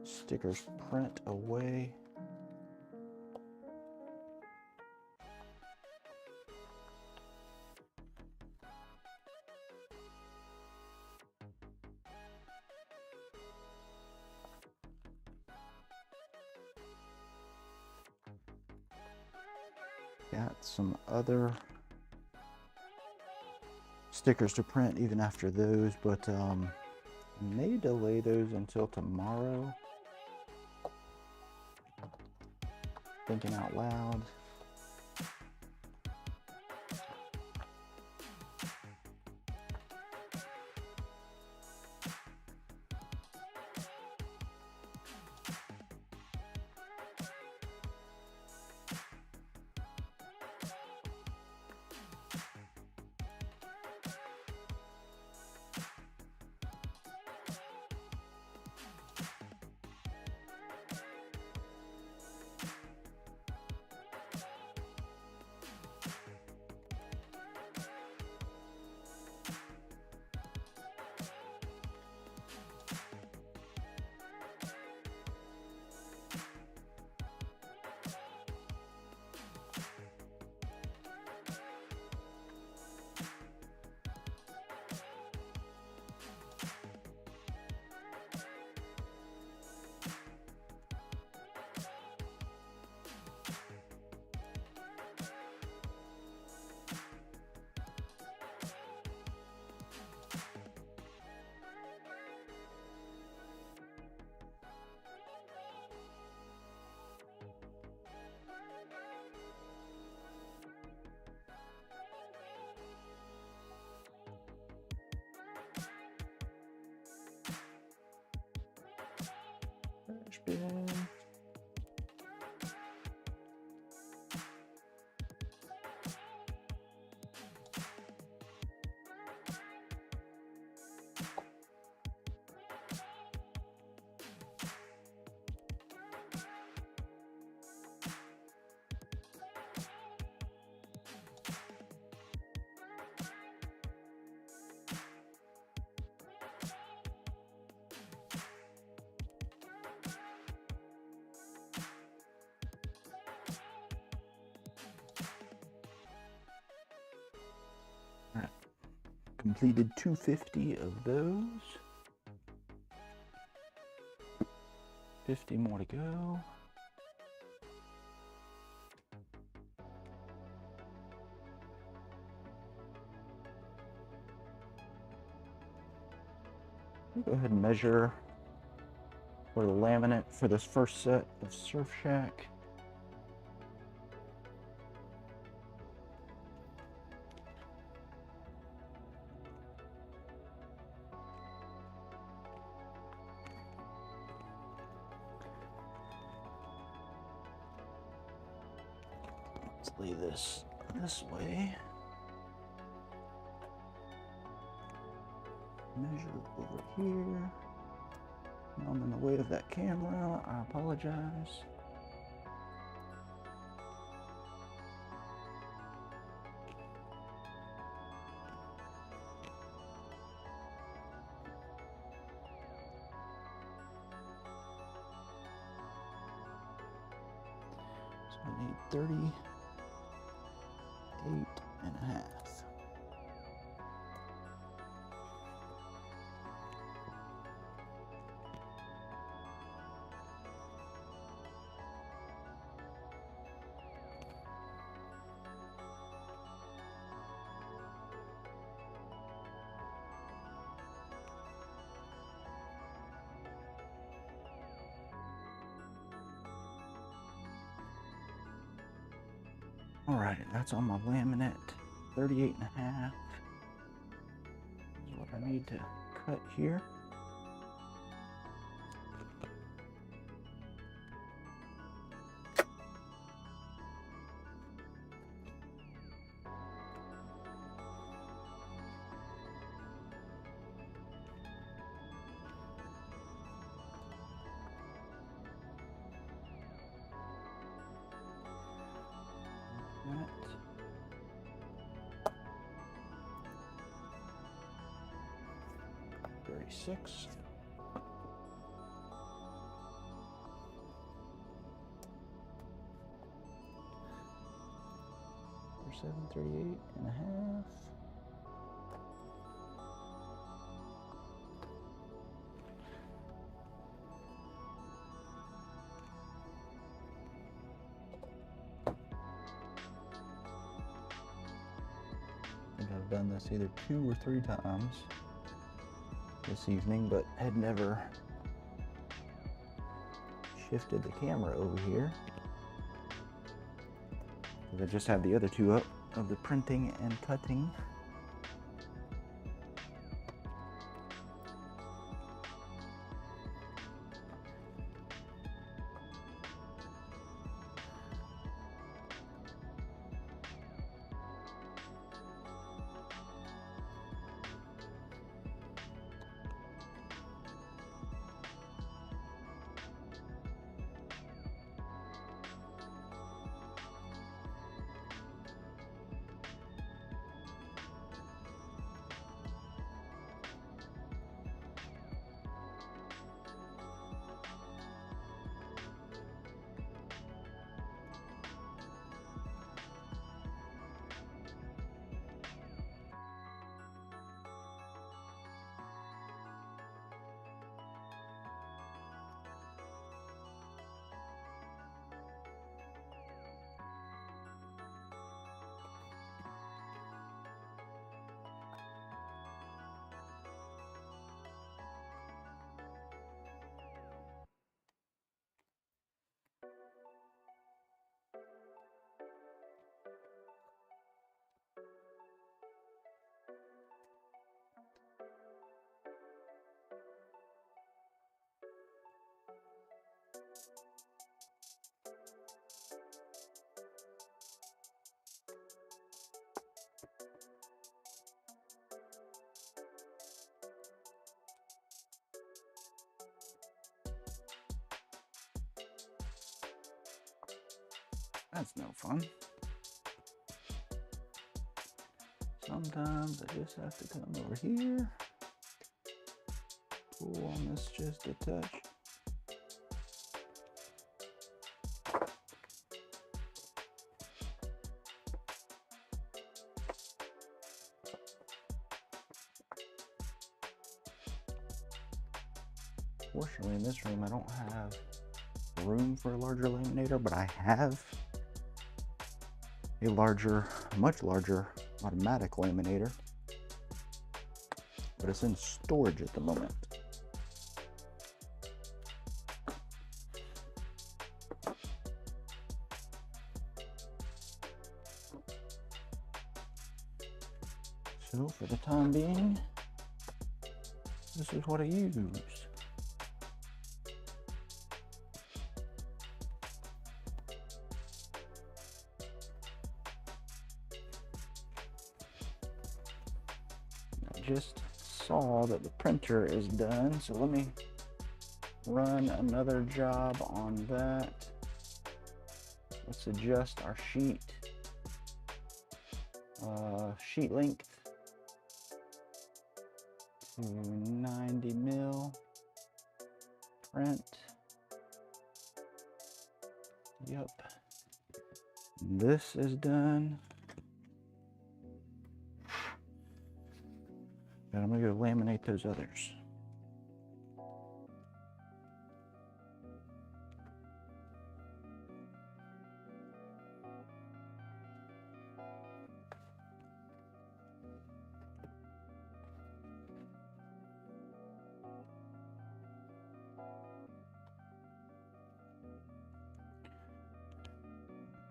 stickers print away. Got some other stickers to print even after those, but may delay those until tomorrow. Thinking out loud. Trash bin. Completed 250 of those. 50 more to go. I'll go ahead and measure for the laminate for this first set of Surf Shack. Let's lay this way. Measure over here. Now I'm in the way of that camera. I apologize. So I need 38.5. All right, that's on my laminate. 38.5 is what I need to cut here. That. 36. For 38.5. I think I've done this either 2 or 3 times this evening, but had never shifted the camera over here. I just have the other 2 up of the printing and cutting. That's no fun. Sometimes I just have to come over here, pull on this just a touch. Fortunately, in this room, I don't have room for a larger laminator, but I have a larger, much larger automatic laminator, but it's in storage at the moment. So for the time being, this is what I use. just saw that the printer is done, so let me run another job on that. Let's adjust our sheet length to 90 mil. Print. Yep. This is done. And I'm gonna go laminate those others.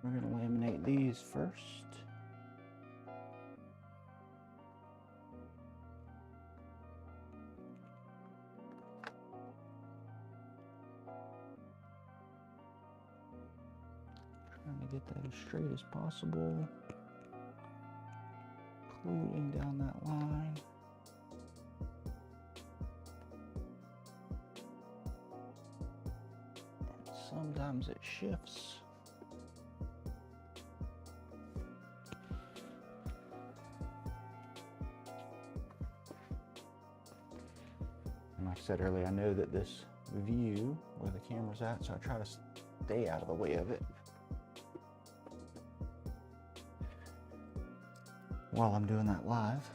We're gonna laminate these first. Trying to get that as straight as possible, including down that line. And sometimes it shifts. And like I said earlier, I know that this view where the camera's at, so I try to stay out of the way of it while I'm doing that live.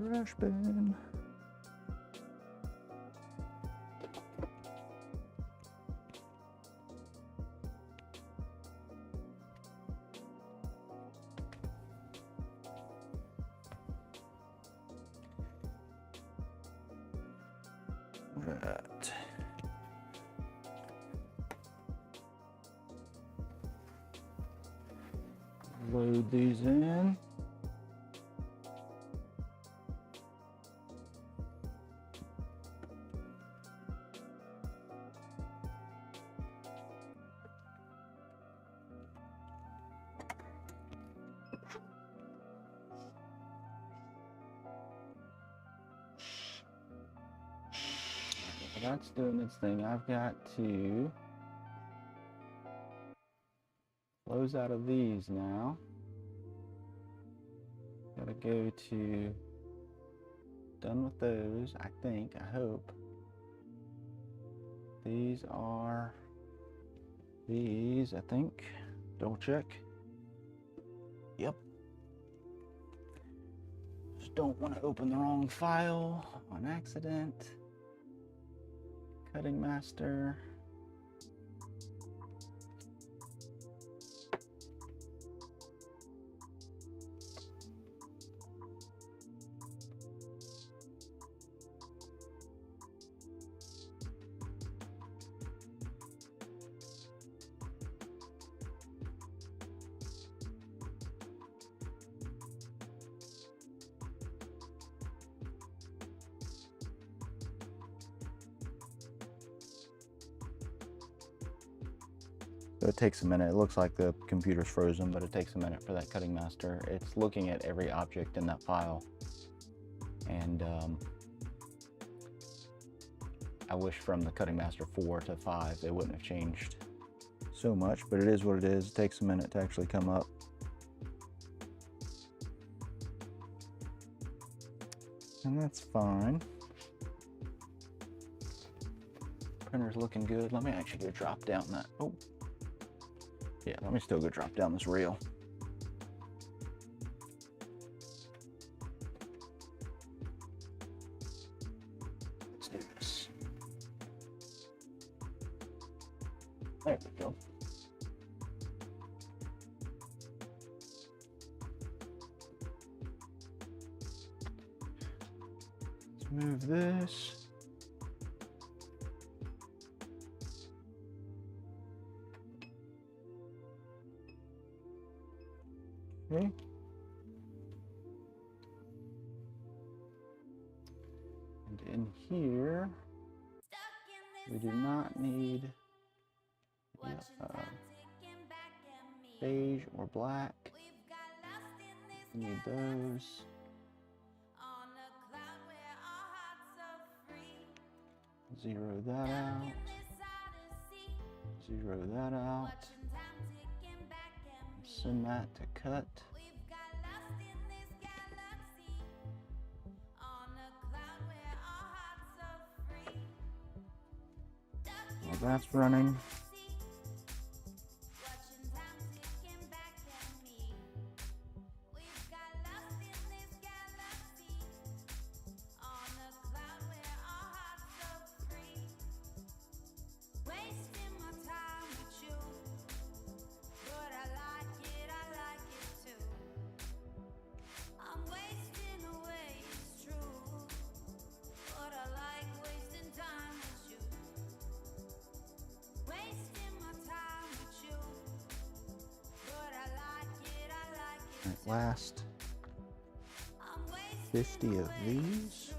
Brush bin. Right. Load these in. That's doing its thing. I've got to close out of these now. Gotta go to done with those, I think, I hope. These are these, I think. Double check. Yep. Just don't want to open the wrong file on accident. Cutting master. So it takes a minute. It looks like the computer's frozen, but it takes a minute for that cutting master. It's looking at every object in that file. And I wish from the cutting master 4 to 5, they wouldn't have changed so much, but it is what it is. It takes a minute to actually come up. And that's fine. Printer's looking good. Let me actually go drop down that. Oh. Yeah, let me still go drop down this reel. Let's do this. There we go. Let's move this. Okay. And in here, we do not need beige or black. We need those. Zero that out. Zero that out. Send that to cut. While that's running, last 50 of these.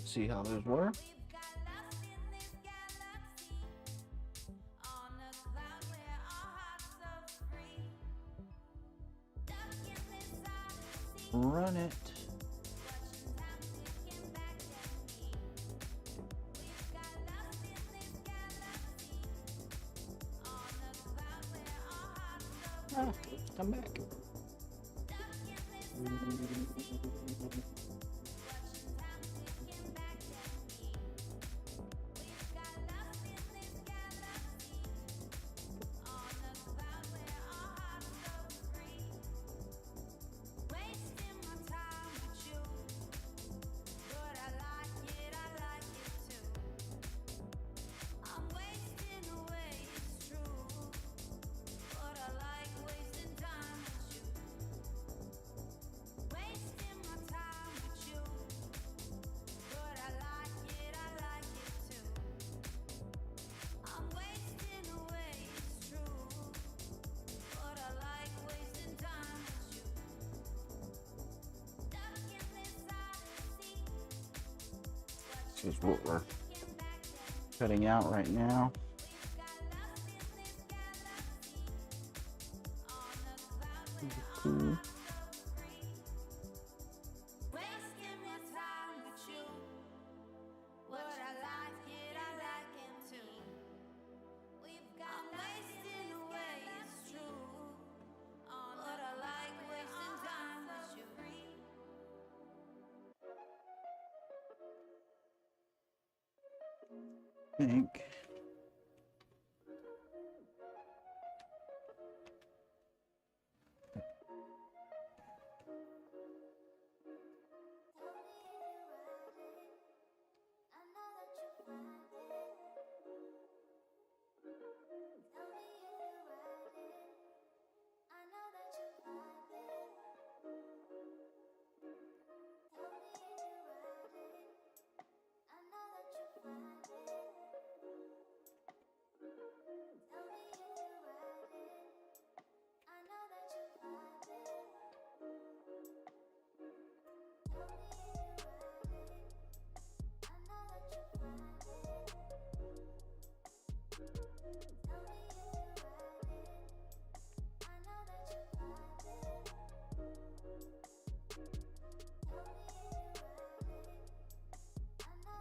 See how those were. Run it. Ah, come back. is what we're cutting out right now. Cool. Wasting my time with you. What I like it, I like him too. I'm wasting away, it's true. What I like, wasting time with you. Think.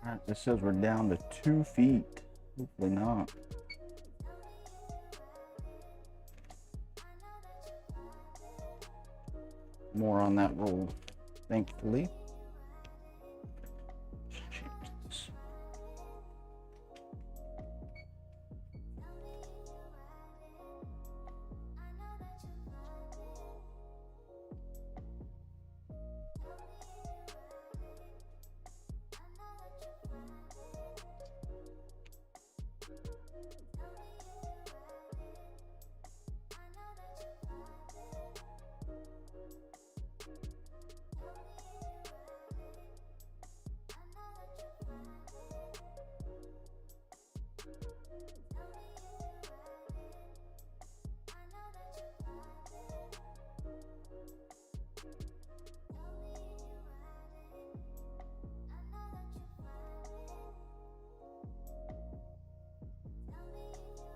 Alright, this says we're down to 2 feet. Hopefully not. More on that roll, thankfully. Let's change this.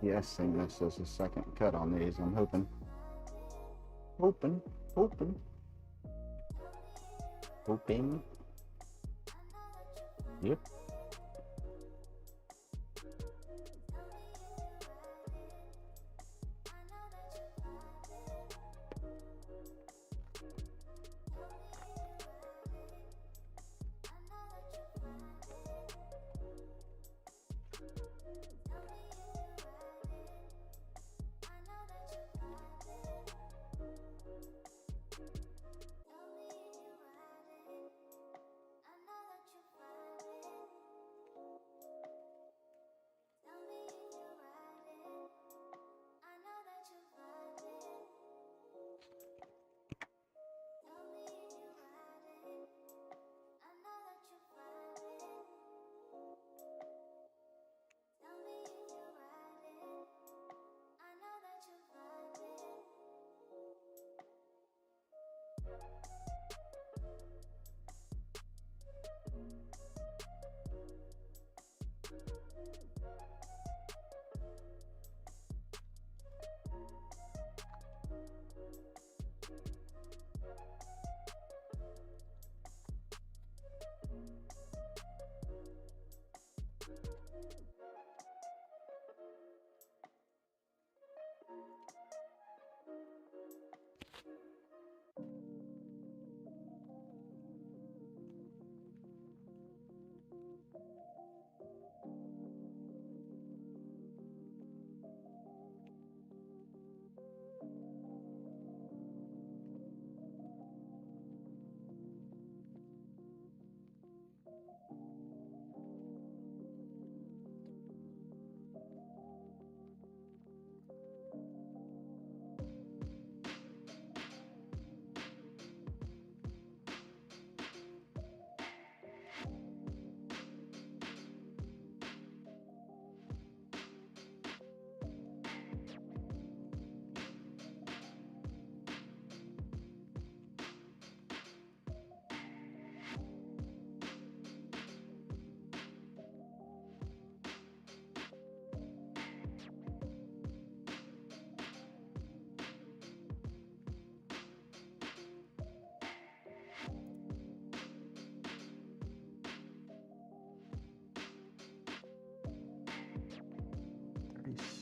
Guessing this is the second cut on these. I'm hoping. Hoping. Yep.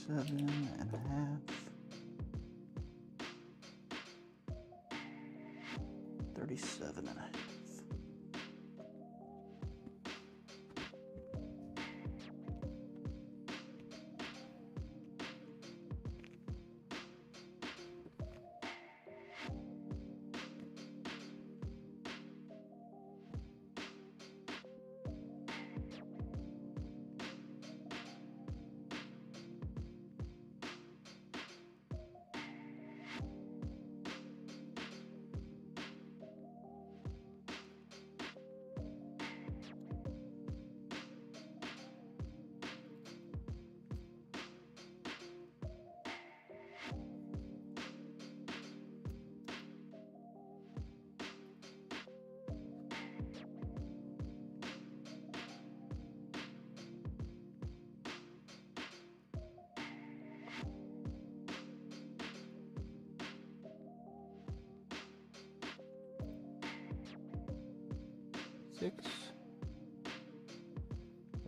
37.5. 37.5. Six.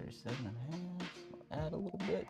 37.5. Add a little bit.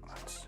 Let's see.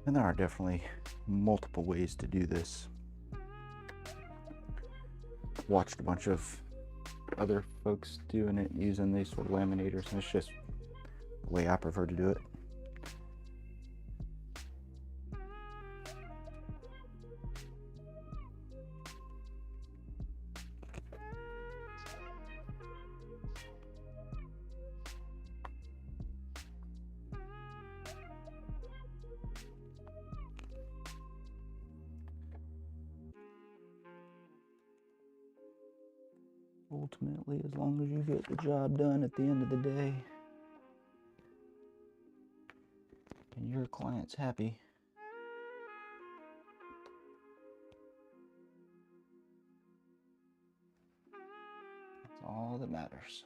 And there are definitely multiple ways to do this. Watched a bunch of other folks doing it using these sort of laminators, and it's just the way I prefer to do it. Ultimately, as long as you get the job done at the end of the day and your client's happy, that's all that matters.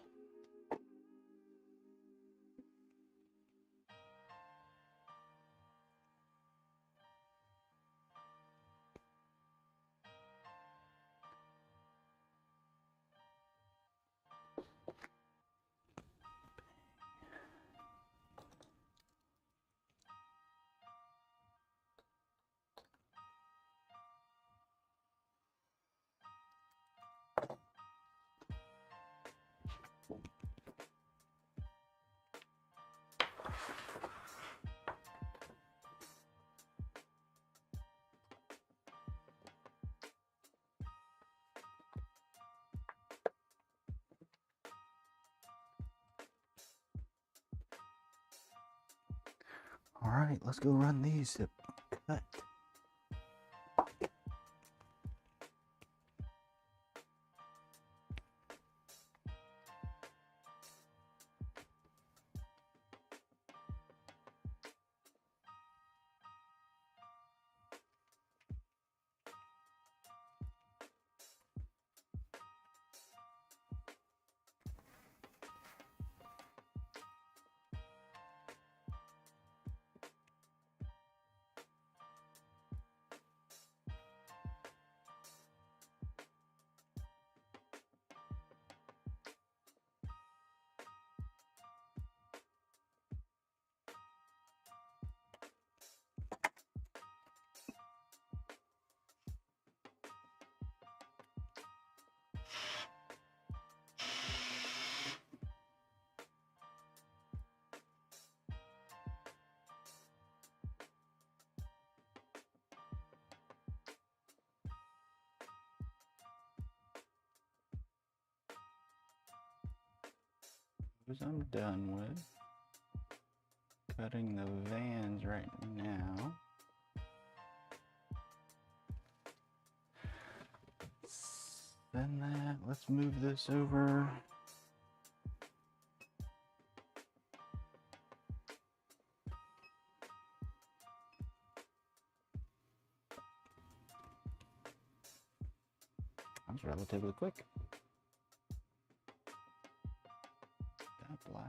Alright, let's go run these to cut. Those I'm done with. Cutting the vans right now. Then that, let's move this over. That's relatively quick. That black.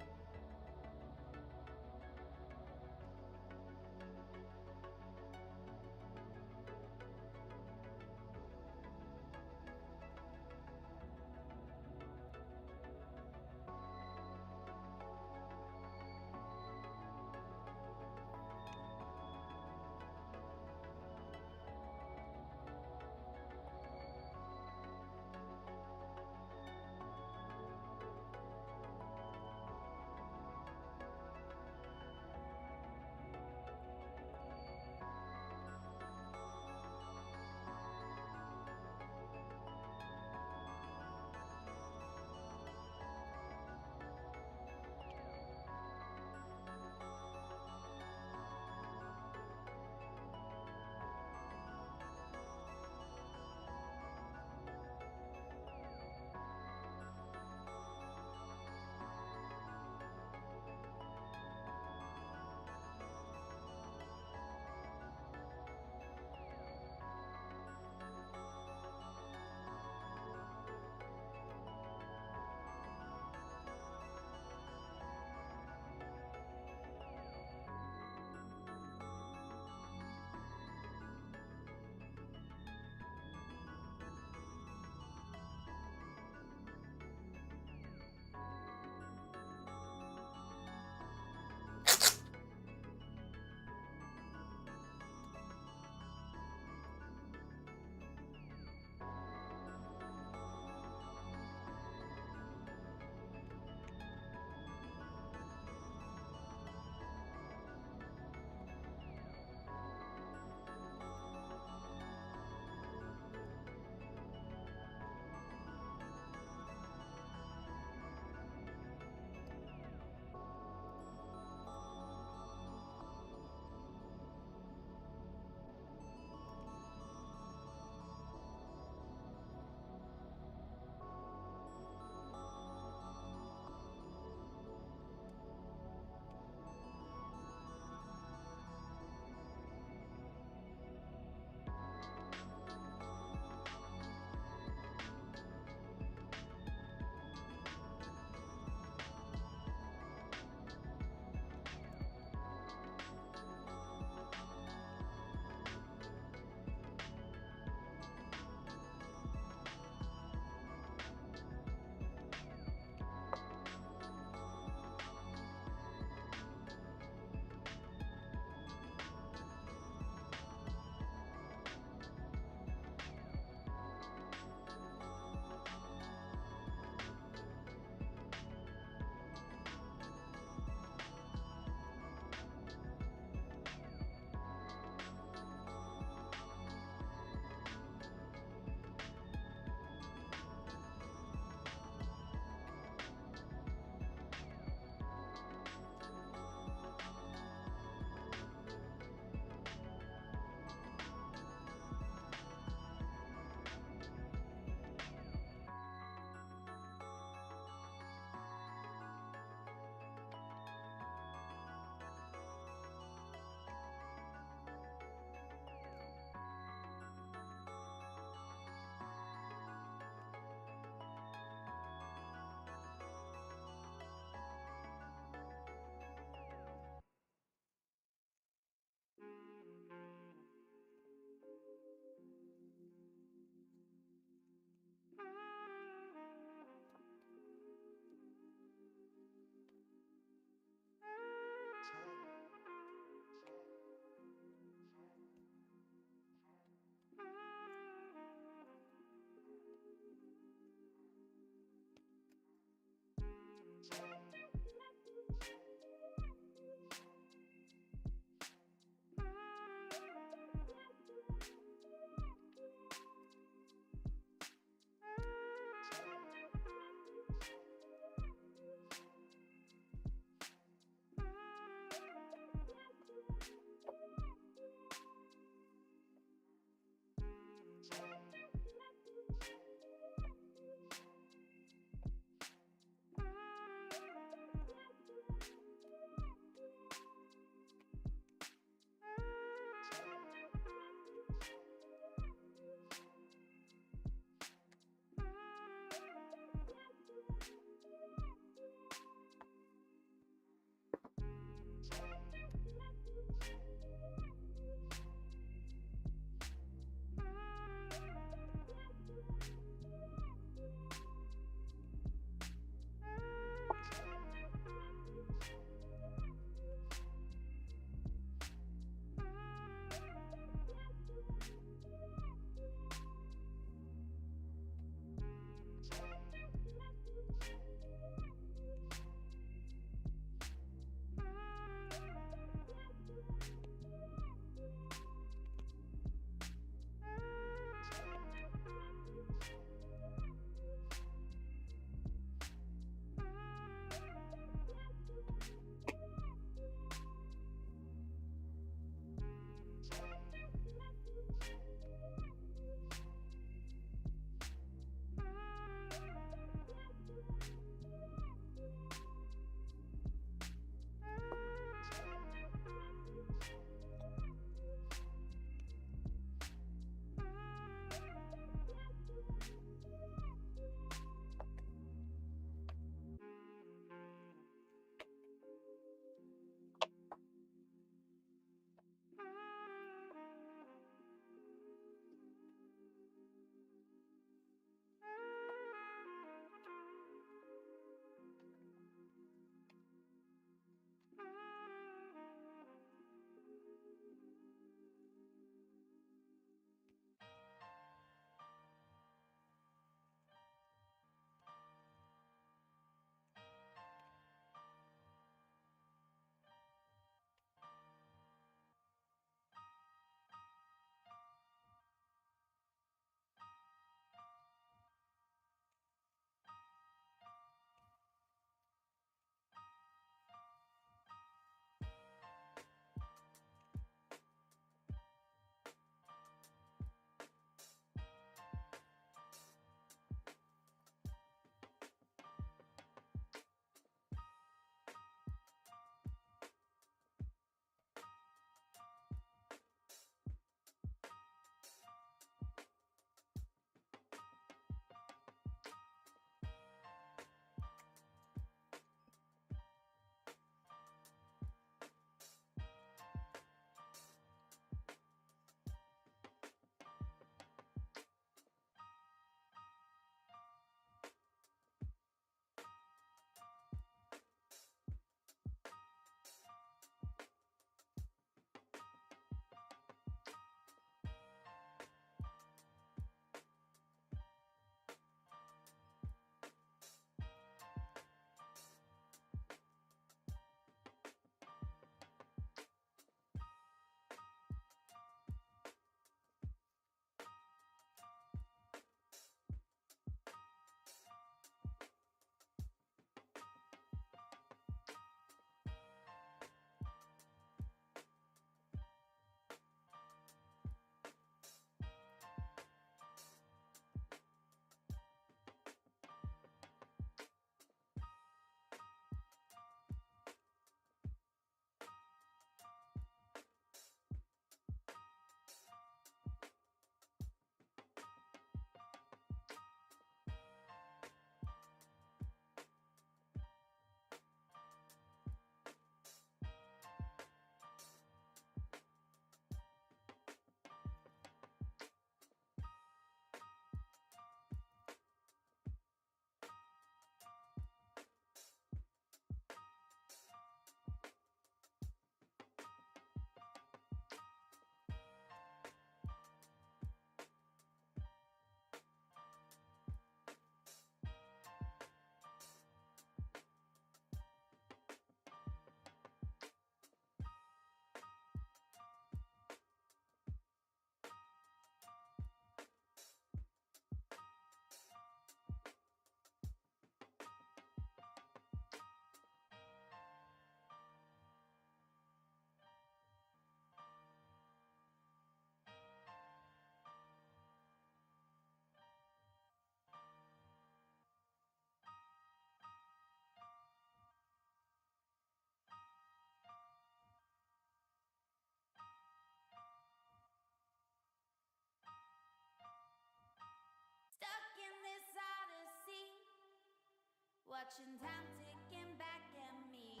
Watching time ticking back at me.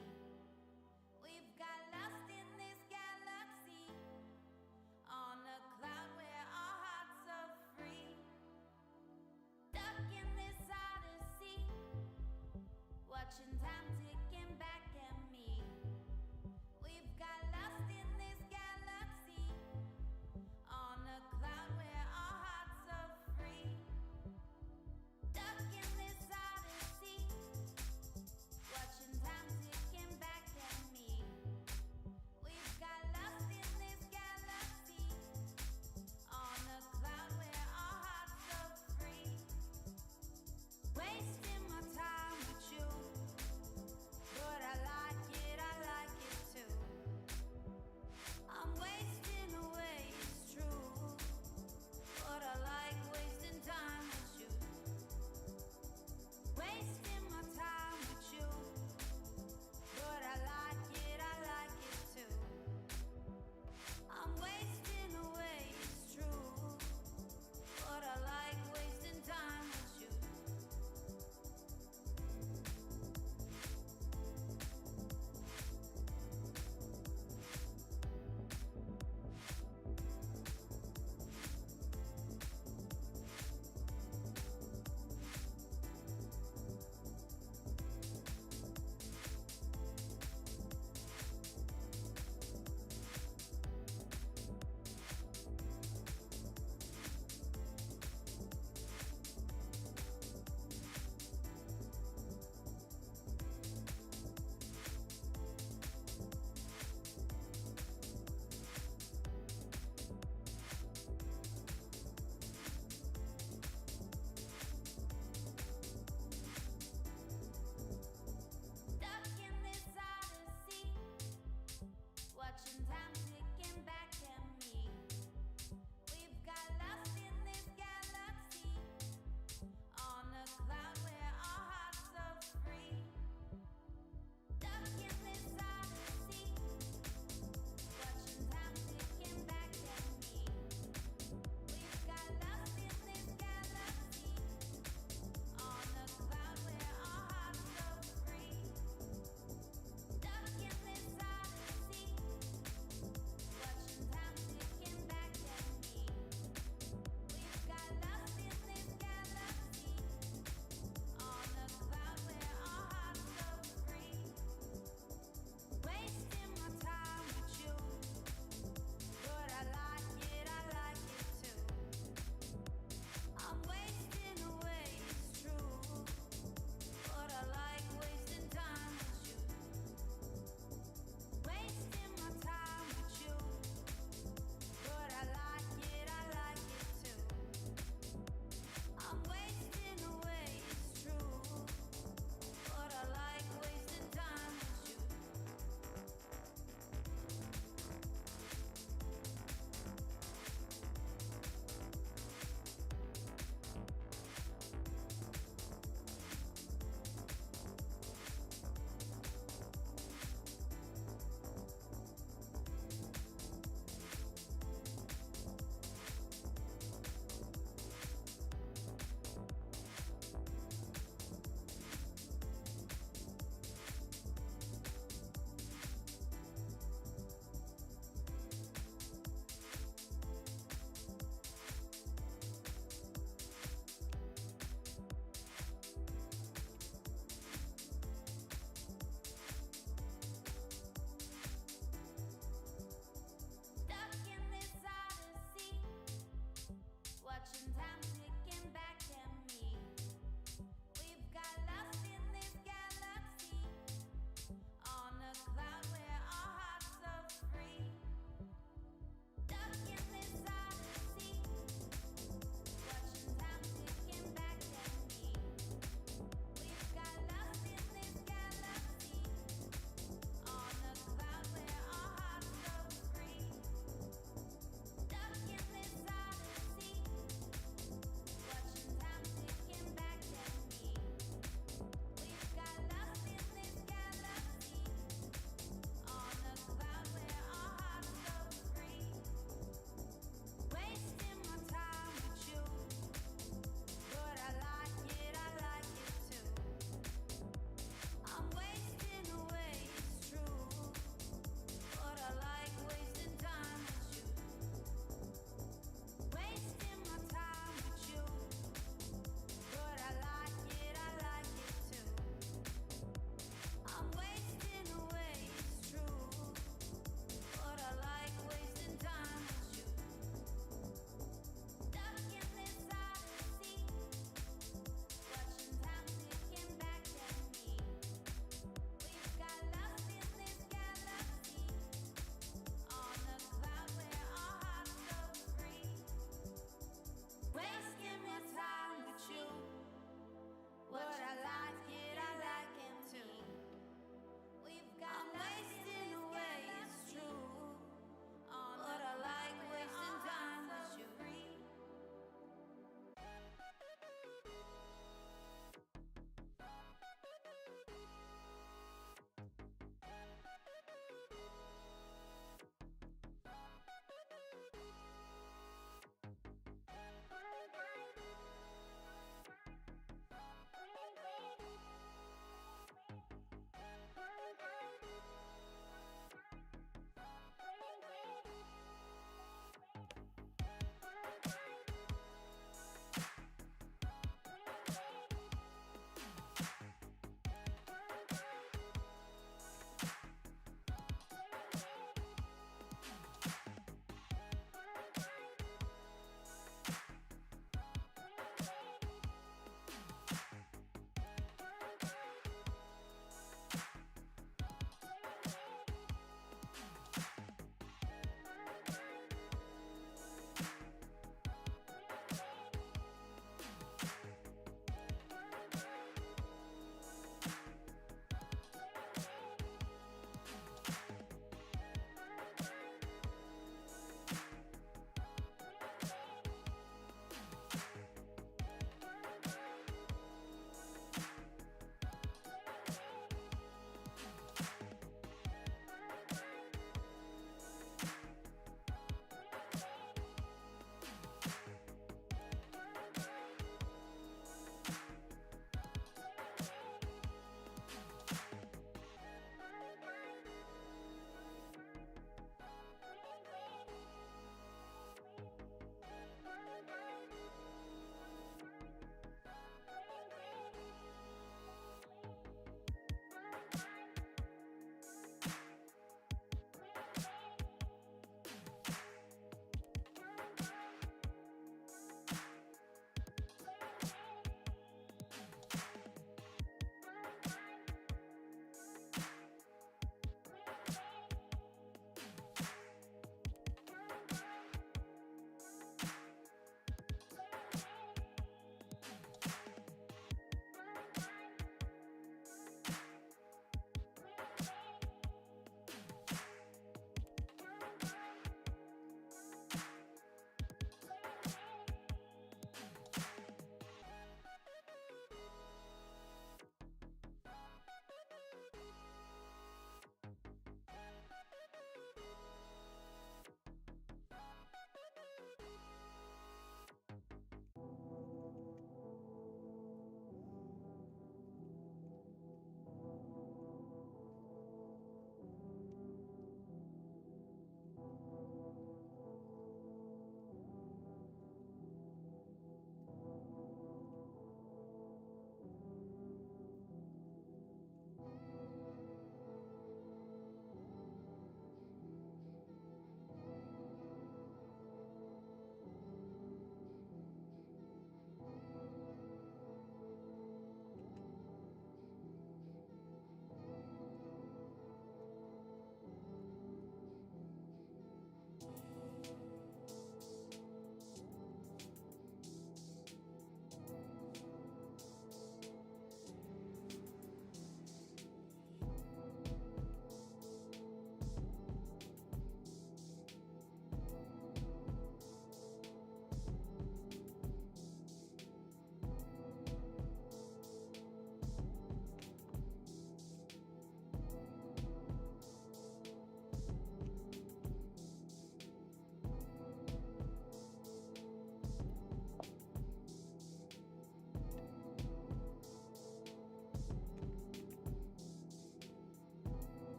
We've got lost in this galaxy, on a cloud where our hearts are free. Stuck in this odyssey, watching time ticking back at me. We've got lost in this galaxy, on a cloud where our hearts are free. Stuck in this odyssey,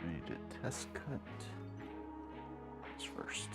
We need to test cut this first.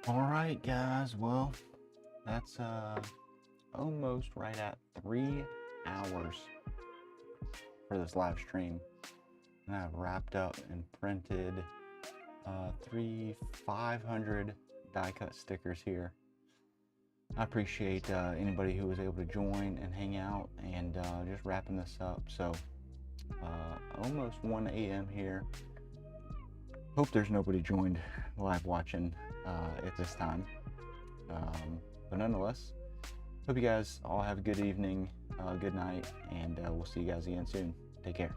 All right, guys. Well, that's almost right at 3 hours for this live stream, and I've wrapped up and printed 500 die cut stickers here. I appreciate anybody who was able to join and hang out, and just wrapping this up. So almost 1 a.m. here. Hope there's nobody joined live watching at this time, but nonetheless, hope you guys all have a good evening, good night, and we'll see you guys again soon. Take care.